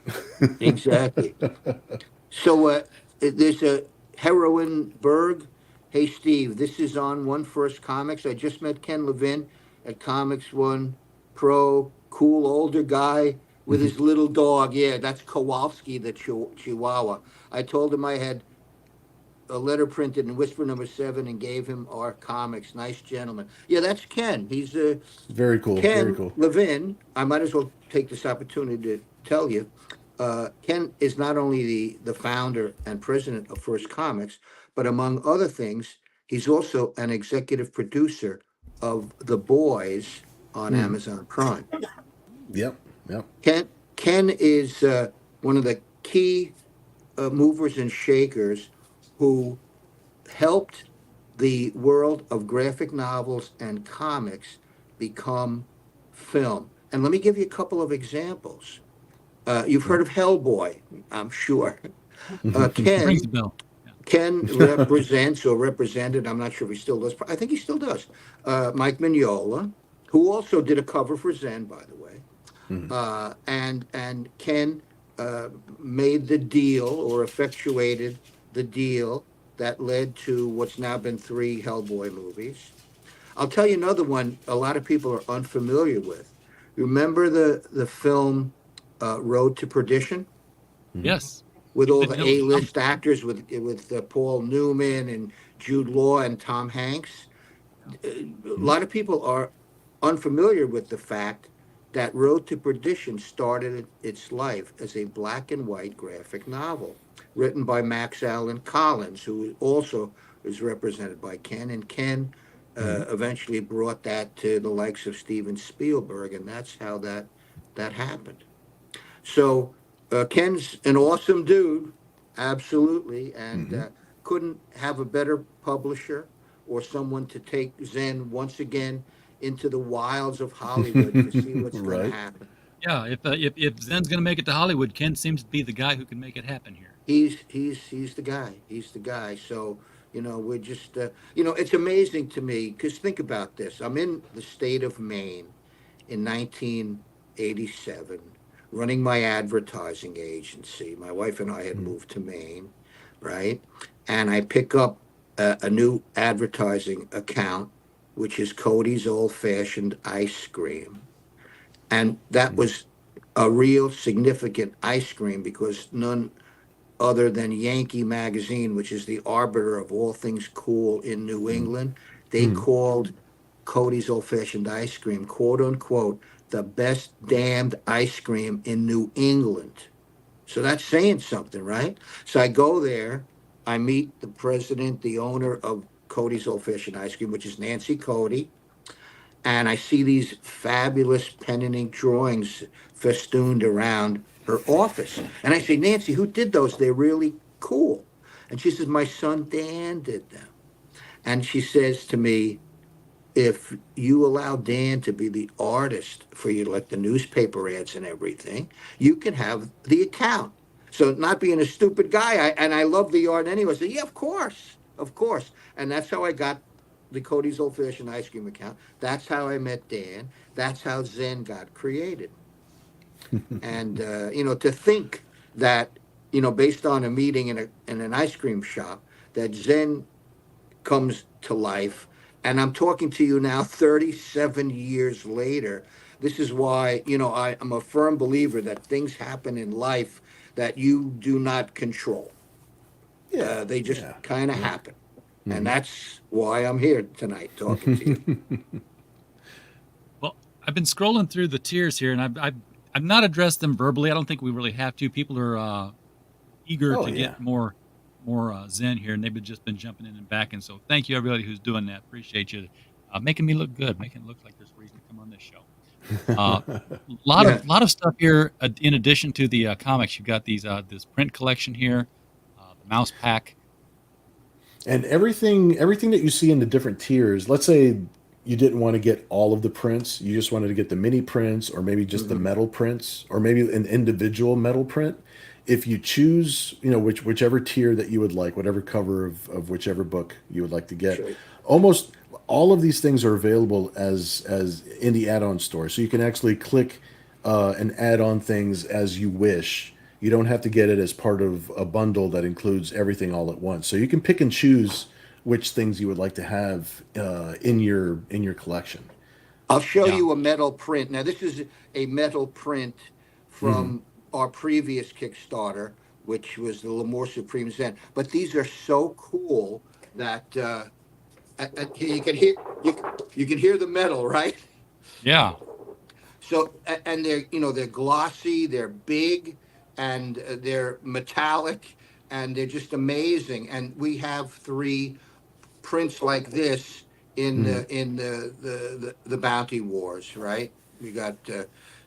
Exactly. So there's a heroine Berg. Hey Steve, this is on One First Comics. I just met Ken Levin at Comics One Pro. Cool older guy with his little dog. Yeah, that's Kowalski, the Chihuahua. I told him I had a letter printed in Whisper number 7 and gave him our comics. Nice gentleman. Yeah, that's Ken. He's Very cool. Very Ken cool. Levin. I might as well take this opportunity to tell you. Ken is not only the founder and president of First Comics, but among other things, he's also an executive producer of The Boys on Amazon Prime. Yep. Yep. Ken is one of the key movers and shakers who helped the world of graphic novels and comics become film. And let me give you a couple of examples. You've heard of Hellboy, I'm sure. Uh, Rings Ken a bell. Ken represents or represented, I'm not sure if he still does, I think he still does, Mike Mignola, who also did a cover for Zen, by the way. And Ken made the deal or effectuated the deal that led to what's now been 3 Hellboy movies. I'll tell you another one a lot of people are unfamiliar with. Remember the film Road to Perdition? Yes. With all Didn't the know it was coming. A-list actors, with Paul Newman and Jude Law and Tom Hanks. A lot of people are unfamiliar with the fact that Road to Perdition started its life as a black and white graphic novel written by Max Allan Collins, who also is represented by Ken. And Ken eventually brought that to the likes of Steven Spielberg, and that's how that happened. So Ken's an awesome dude, absolutely, and couldn't have a better publisher or someone to take Zen once again into the wilds of Hollywood to see what's going to Right. happen. Yeah, if Zen's gonna make it to Hollywood, Ken seems to be the guy who can make it happen here. He's the guy. He's the guy. So we're just it's amazing to me because think about this. I'm in the state of Maine in 1987, running my advertising agency. My wife and I had moved to Maine, right? And I pick up a new advertising account, which is Cody's Old Fashioned Ice Cream. And that was a real significant ice cream because none other than Yankee Magazine, which is the arbiter of all things cool in New England, they called Cody's Old Fashioned Ice Cream, quote unquote, the best damned ice cream in New England. So that's saying something, right? So I go there, I meet the president, the owner of Cody's Old Fashioned Ice Cream, which is Nancy Cody, and I see these fabulous pen and ink drawings festooned around her office. And I say, Nancy, who did those? They're really cool. And she says, my son Dan did them. And she says to me, if you allow Dan to be the artist for you, like the newspaper ads and everything, you can have the account. So not being a stupid guy, I love the art anyway. I said, yeah, of course, of course. And that's how I got the Cody's Old Fashioned Ice Cream account. That's how I met Dan. That's how Zen got created. And to think that based on a meeting in an ice cream shop, that Zen comes to life. And I'm talking to you now 37 years later. This is why, I'm a firm believer that things happen in life that you do not control. Yeah. They just Yeah. kind of happen. And that's why I'm here tonight talking to you. Well, I've been scrolling through the tiers here, and I've not addressed them verbally. I don't think we really have to. People are eager Oh, to yeah. get more Zen here, and they've just been jumping in and backing. So thank you everybody who's doing that. Appreciate you making me look good, making it look like there's a reason to come on this show. Yeah. Lot of stuff here. In addition to the comics, you've got these this print collection here, the mouse pack. And everything that you see in the different tiers, let's say you didn't want to get all of the prints, you just wanted to get the mini prints or maybe just the metal prints or maybe an individual metal print. If you choose, whichever tier that you would like, whatever cover of whichever book you would like to get, Sure. almost all of these things are available as in the add-on store. So you can actually click and add on things as you wish. You don't have to get it as part of a bundle that includes everything all at once. So you can pick and choose which things you would like to have in your collection. I'll show Yeah. you a metal print. Now, this is a metal print from our previous Kickstarter, which was the Lemur Supreme Zen. But these are so cool that you can hear you, you can hear the metal, right? Yeah. So and they're they're glossy, they're big, and they're metallic, and they're just amazing. And we have three prints like this in Mhm. the Bounty Wars, right? We got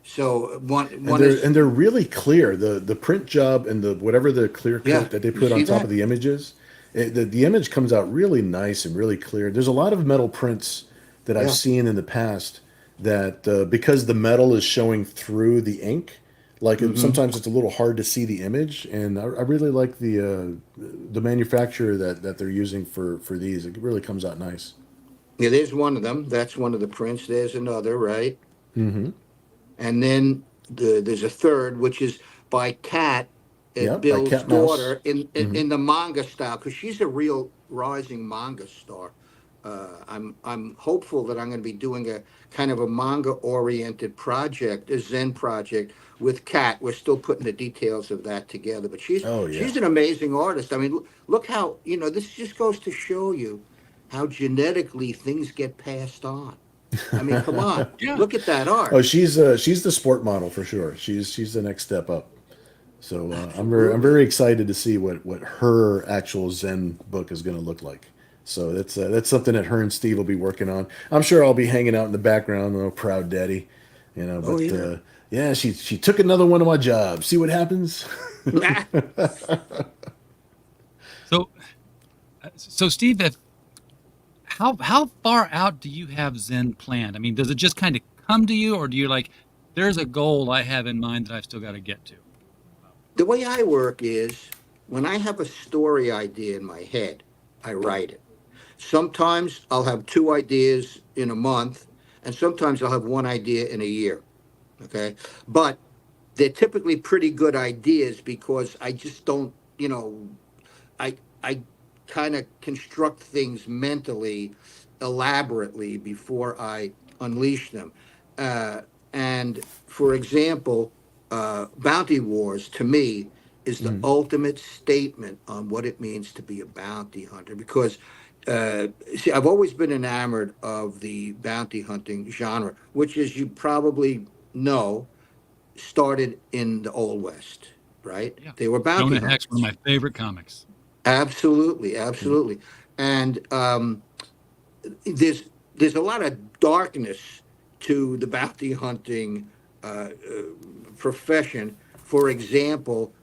so And one is they're really clear. The print job and the whatever the clear yeah. coat that they You put on see top of that? the images, the image comes out really nice and really clear. There's a lot of metal prints that I've Yeah. seen in the past that because the metal is showing through the ink, like Hmm. sometimes it's a little hard to see the image. And I really like the manufacturer that they're using for these. It really comes out nice. Yeah, there's one of them. That's one of the prints. There's another, right? Hmm. And then there's a third, which is by Kat, Yeah, by Bill's Cat Mouse. daughter, in, in Hmm. in the manga style, because she's a real rising manga star. I'm hopeful that I'm going to be doing a kind of a manga oriented project, a Zen project with Kat. We're still putting the details of that together, but Oh yeah. she's an amazing artist. I mean, look how this just goes to show you how genetically things get passed on. I mean, come on, Yeah. look at that art. Oh, she's the sport model for sure. She's the next step up. So I'm Absolutely. very excited to see what her actual Zen book is going to look like. So that's something that her and Steve will be working on. I'm sure I'll be hanging out in the background, proud daddy, Oh But yeah. yeah, she took another one of my jobs. See what happens? So, so Steve, if how far out do you have Zen planned? I mean, does it just kind of come to you, or do you like, there's a goal I have in mind that I've still got to get to? The way I work is when I have a story idea in my head, I write it. Sometimes I'll have two ideas in a month, and sometimes I'll have one idea in a year. Okay. But they're typically pretty good ideas because I just don't, I kind of construct things mentally, elaborately before I unleash them. Uh, and for example, Bounty Wars to me is the Mm. ultimate statement on what it means to be a bounty hunter because. See, I've always been enamored of the bounty hunting genre, which, as you probably know, started in the Old West, right? Yeah. They were bounty Jonah Hex, one of hunters. my favorite comics. Absolutely, Mm. absolutely. And there's a lot of darkness to the bounty hunting profession. For example,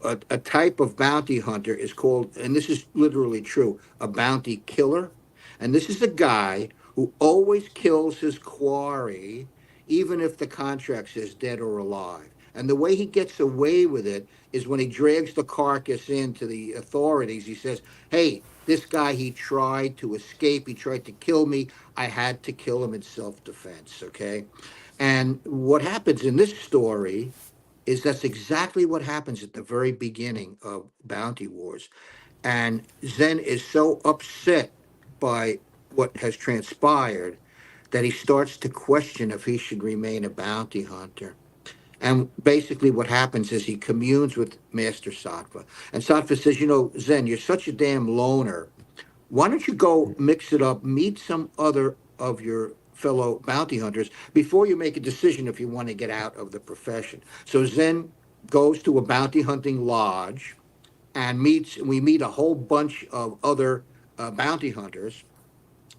a type of bounty hunter is called, and this is literally true, a bounty killer. And this is a guy who always kills his quarry, even if the contract says dead or alive. And the way he gets away with it is when he drags the carcass into the authorities, he says, hey, this guy, he tried to escape. He tried to kill me. I had to kill him in self defense. Okay. And what happens in this story is that's exactly what happens at the very beginning of Bounty Wars. And Zen is so upset by what has transpired that he starts to question if he should remain a bounty hunter. And basically, what happens is he communes with Master Sattva. And Sattva says, Zen, you're such a damn loner. Why don't you go mix it up, meet some other of your fellow bounty hunters before you make a decision if you want to get out of the profession? So Zen goes to a bounty hunting lodge and we meet a whole bunch of other bounty hunters,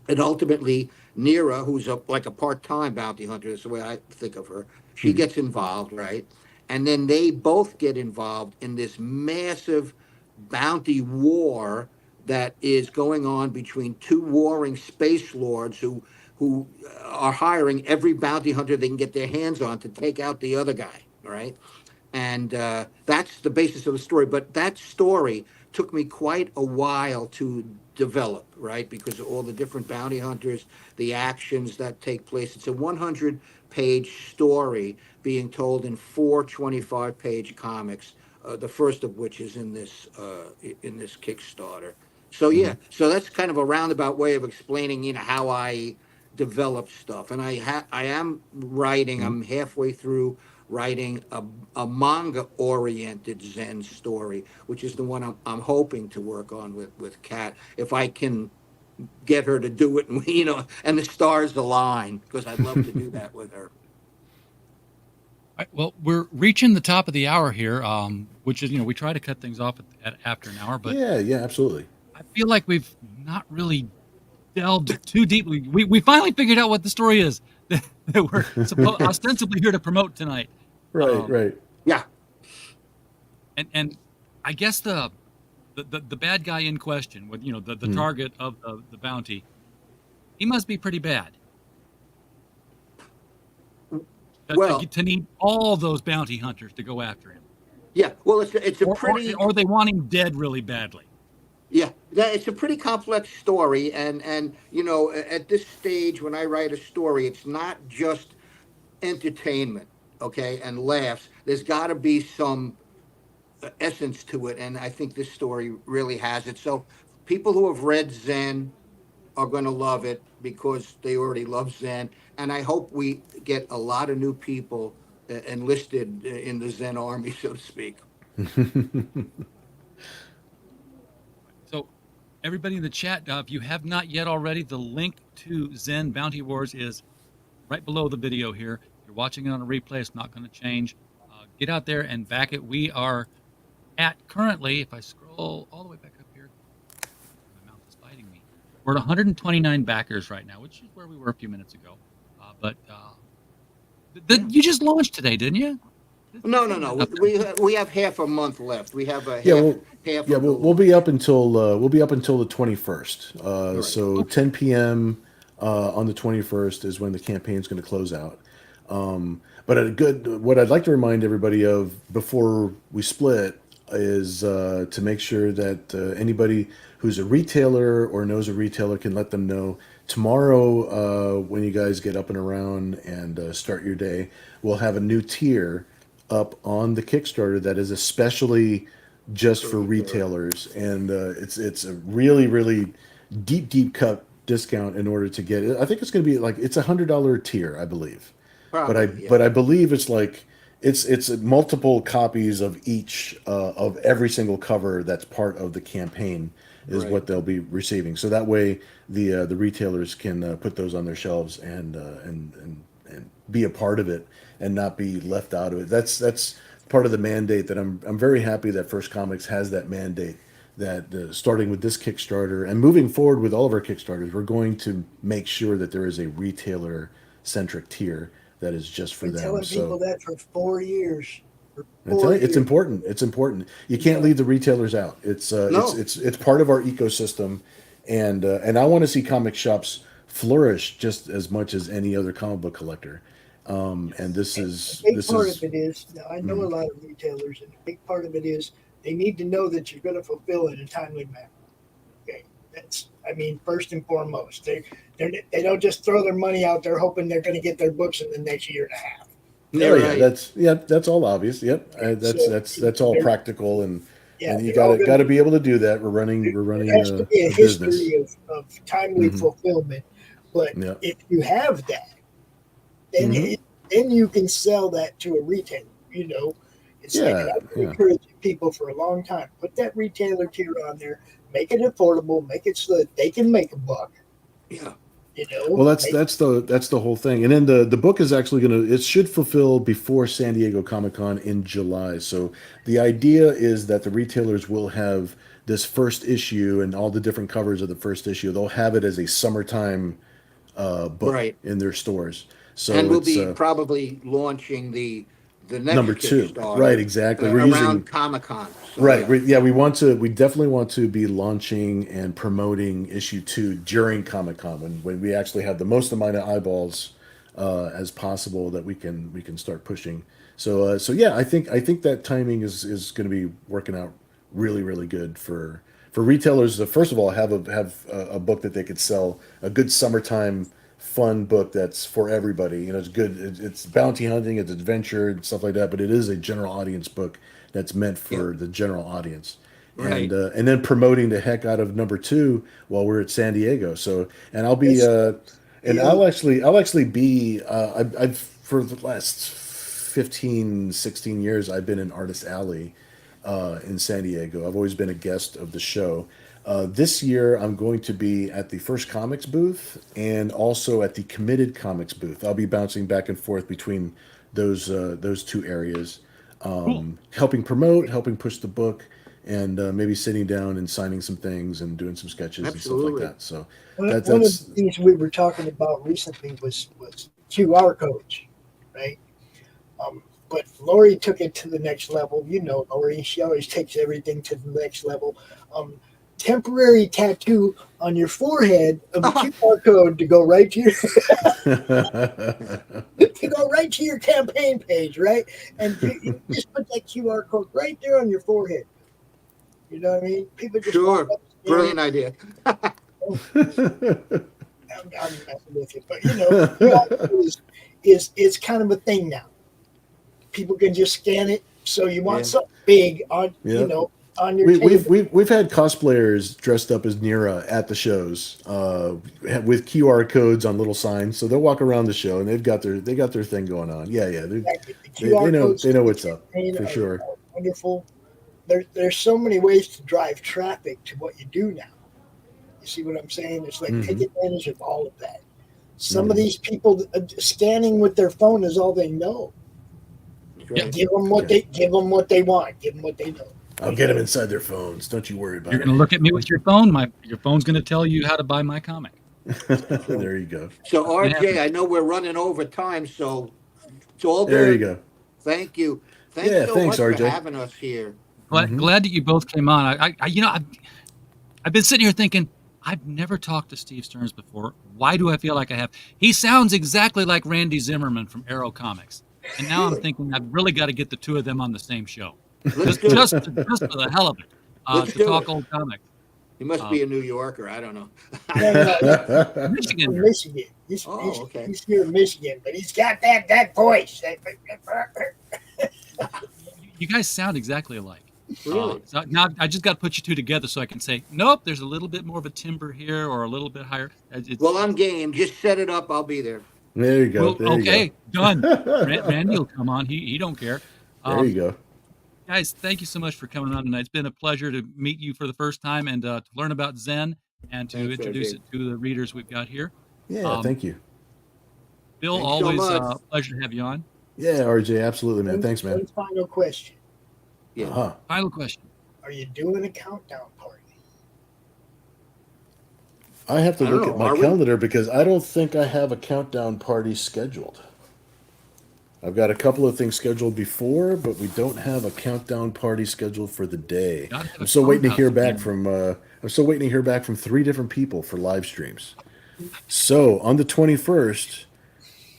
and ultimately Nira, who's like a part-time bounty hunter, that's the way I think of her, she Mm. gets involved, right? And then they both get involved in this massive bounty war that is going on between two warring space lords who are hiring every bounty hunter they can get their hands on to take out the other guy, right? And that's the basis of the story. But that story took me quite a while to develop, right? Because of all the different bounty hunters, the actions that take place. It's a 100-page story being told in four 25-page comics. The first of which is in this Kickstarter. So Hmm. yeah, so that's kind of a roundabout way of explaining, how I develop stuff. And I am writing. Mm. I'm halfway through writing a manga-oriented Zen story, which is the one I'm hoping to work on with Kat. If I can get her to do it, and and the stars align, because I'd love to do that with her. All right, well, we're reaching the top of the hour here, which is, we try to cut things off at after an hour, but Yeah, absolutely. I feel like we've not really delved too deeply. We finally figured out what the story is that we're ostensibly here to promote tonight. Right. Yeah. And I guess the bad guy in question, with the target of the bounty, he must be pretty bad. Well, to need all those bounty hunters to go after him. Yeah. Well, it's a pretty. Or they want him dead really badly. Yeah, it's a pretty complex story, and at this stage when I write a story, it's not just entertainment, okay, and laughs. There's got to be some essence to it, and I think this story really has it. So people who have read Zen are going to love it because they already love Zen, and I hope we get a lot of new people enlisted in the Zen army, so to speak. So everybody in the chat, if you have not yet already, the link to Zen Bounty Wars is right below the video here. If you're watching it on a replay, it's not going to change. Get out there and back it. We are at currently, if I scroll all the way back up here, my mouth is biting me. We're at 129 backers right now, which is where we were a few minutes ago. You just launched today, didn't you? No. We have half a month left. We have a half. We'll be up until the 21st. Right. So 10 p.m. On the 21st is when the campaign is going to close out. But what I'd like to remind everybody of before we split is to make sure that anybody who's a retailer or knows a retailer can let them know. Tomorrow, when you guys get up and around and start your day, we'll have a new tier up on the Kickstarter that is especially just for retailers, and it's a really deep cut discount in order to get it. I think it's going to be it's $100 tier, I believe. Probably, But I believe it's it's multiple copies of each of every single cover that's part of the campaign is Right. what they'll be receiving. So that way the retailers can put those on their shelves and be a part of it and not be left out of it. That's part of the mandate that I'm very happy that First Comics has that mandate that starting with this Kickstarter and moving forward with all of our Kickstarters, we're going to make sure that there is a retailer centric tier that is just for Been them. telling people that for 4 years. It's important. It's important. You can't leave the retailers out. It's No. it's part of our ecosystem, and I want to see comic shops flourish just as much as any other comic book collector. And this is A big part of it is, I know a lot of retailers, and a big part of it is they need to know that you're going to fulfill it in a timely manner. Okay, that's, first and foremost, they don't just throw their money out there hoping they're going to get their books in the next year and a half. That's all obvious. Yep, that's all practical, and you got to be able to do that. We're running There has to be a history of timely fulfillment, but if you have that, then you can sell that to a retailer. It's I've been encouraging people for a long time. Put that retailer tier on there, make it affordable, make it so that they can make a buck. Yeah. Well, that's the whole thing. And then the book is actually it should fulfill before San Diego Comic-Con in July. So the idea is that the retailers will have this first issue and all the different covers of the first issue. They'll have it as a summertime book in their stores. So and we'll be probably launching the next number 2. Kickstarter, Right, exactly. We're around using Comic-Con. So, right. We definitely want to be launching and promoting issue 2 during Comic-Con when we actually have the most amount of eyeballs as possible that we can start pushing. So I think that timing is going to be working out really good for retailers to, first of all, have a book that they could sell, a good summertime fun book that's for everybody. It's good. It's bounty hunting, it's adventure and stuff like that, but it is a general audience book that's meant for the general audience. Right. And then promoting the heck out of number 2 while we're at San Diego. So, and I'll be I'll actually be I've for the last 15, 16 years, I've been in Artist Alley in San Diego. I've always been a guest of the show. This year, I'm going to be at the First Comics booth and also at the Committed Comics booth. I'll be bouncing back and forth between those two areas, Cool. helping promote, helping push the book, and maybe sitting down and signing some things and doing some sketches Absolutely. and stuff like that. So One of that's the things we were talking about recently was QR codes, right? But Lori took it to the next level. You know, Lori, she always takes everything to the next level. Temporary tattoo on your forehead of a QR code to go right to your to go right to your campaign page, right? And you just put that QR code right there on your forehead. You know what I mean? People just Sure. walk up, Brilliant idea. I'm messing with you, but you know, QR code is kind of a thing now. People can just scan it. So you want something big on, you know, on your table. We've had cosplayers dressed up as Nira at the shows with QR codes on little signs, so they'll walk around the show and they got their thing going on. Yeah, they know what's up for sure. Wonderful. There's so many ways to drive traffic to what you do now. You see what I'm saying? It's like take advantage of all of that. Some of these people scanning with their phone is all they know. Right. Give them what they want. Give them what they know. I'll get them inside their phones. Don't you worry about You're it. going to look at me with your phone. Your phone's going to tell you how to buy my comic. There you go. So RJ, I know we're running over time, so it's all good. There you go. Thank you. Thanks thanks, much RJ. for having us here. Glad that you both came on. I've been sitting here thinking, I've never talked to Steve Stearns before. Why do I feel like I have? He sounds exactly like Randy Zimmerman from Arrow Comics. And now I'm thinking I've really got to get the two of them on the same show. Just for the hell of it. To talk old comics. He must be a New Yorker. I don't know. Michigan. Michigan. He's here in Michigan, but he's got that voice. You guys sound exactly alike. Really? So now I just got to put you two together so I can say, nope, there's a little bit more of a timbre here or a little bit higher. Well, I'm game. Just set it up. I'll be there. There you go. Done. Randy will come on. He don't care. There you go. Guys, thank you so much for coming on tonight. It's been a pleasure to meet you for the first time and to learn about Zen and to introduce it to the readers we've got here. Yeah, thank you. Bill, Thanks always so a much. pleasure to have you on. Yeah, RJ, absolutely, man. Thanks, man. One final question. Yeah. Final question. Are you doing a countdown party? I have to look at my Are we? calendar because I don't think I have a countdown party scheduled. I've got a couple of things scheduled before, but we don't have a countdown party scheduled for the day. I'm still waiting to hear back from. I'm still waiting to hear back from 3 different people for live streams. So on the 21st,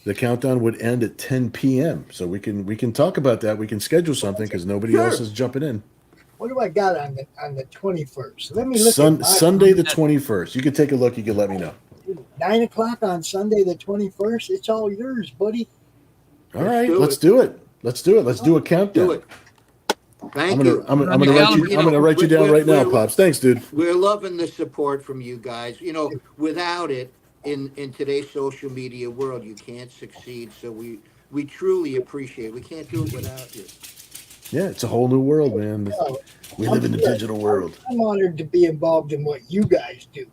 the countdown would end at 10 p.m. So we can talk about that. We can schedule something because nobody else is jumping in. What do I got on the 21st? Let me look at Sunday the 21st. You can take a look. You can let me know. 9 o'clock on Sunday the 21st. It's all yours, buddy. All right, let's do it. Let's do it. Let's do a countdown. Do it. Thank you. I'm gonna write you down right now, Pops. Thanks, dude. We're loving the support from you guys. You know, without it, in today's social media world, you can't succeed. So we truly appreciate it. We can't do it without you. Yeah, it's a whole new world, man. We live in the digital world. I'm honored to be involved in what you guys do.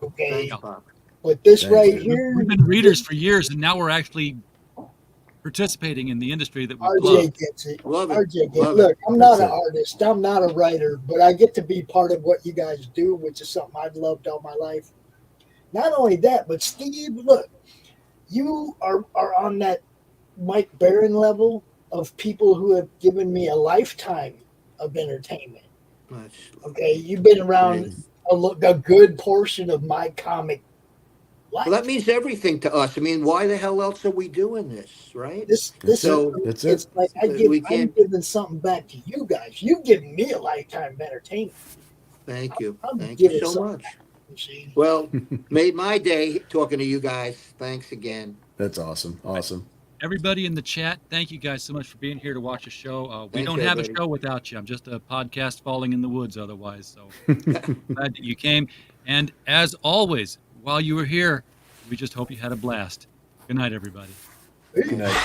Okay. Thanks, Pop. But this Thanks, right dude. here, We've been readers for years, and now we're actually participating in the industry that we love. RJ gets it. Love it. RJ gets Love it. Look, I'm That's not an it. artist. I'm not a writer, but I get to be part of what you guys do, which is something I've loved all my life. Not only that, but Steve, look, you are on that Mike Barron level of people who have given me a lifetime of entertainment. Okay, you've been around a good portion of my comic life. Well, that means everything to us. I mean, why the hell else are we doing this, right? This So is, that's it's it. like I'm giving something back to you guys. You've given me a lifetime of entertainment. Thank you. I'm Thank you giving so something much. back, you see. Well, made my day talking to you guys. Thanks again. That's awesome. Awesome. Everybody in the chat, thank you guys so much for being here to watch the show. We Thanks, don't have a everybody. show without you. I'm just a podcast falling in the woods otherwise. So glad that you came. And as always, while you were here, we just hope you had a blast. Good night, everybody. Good night.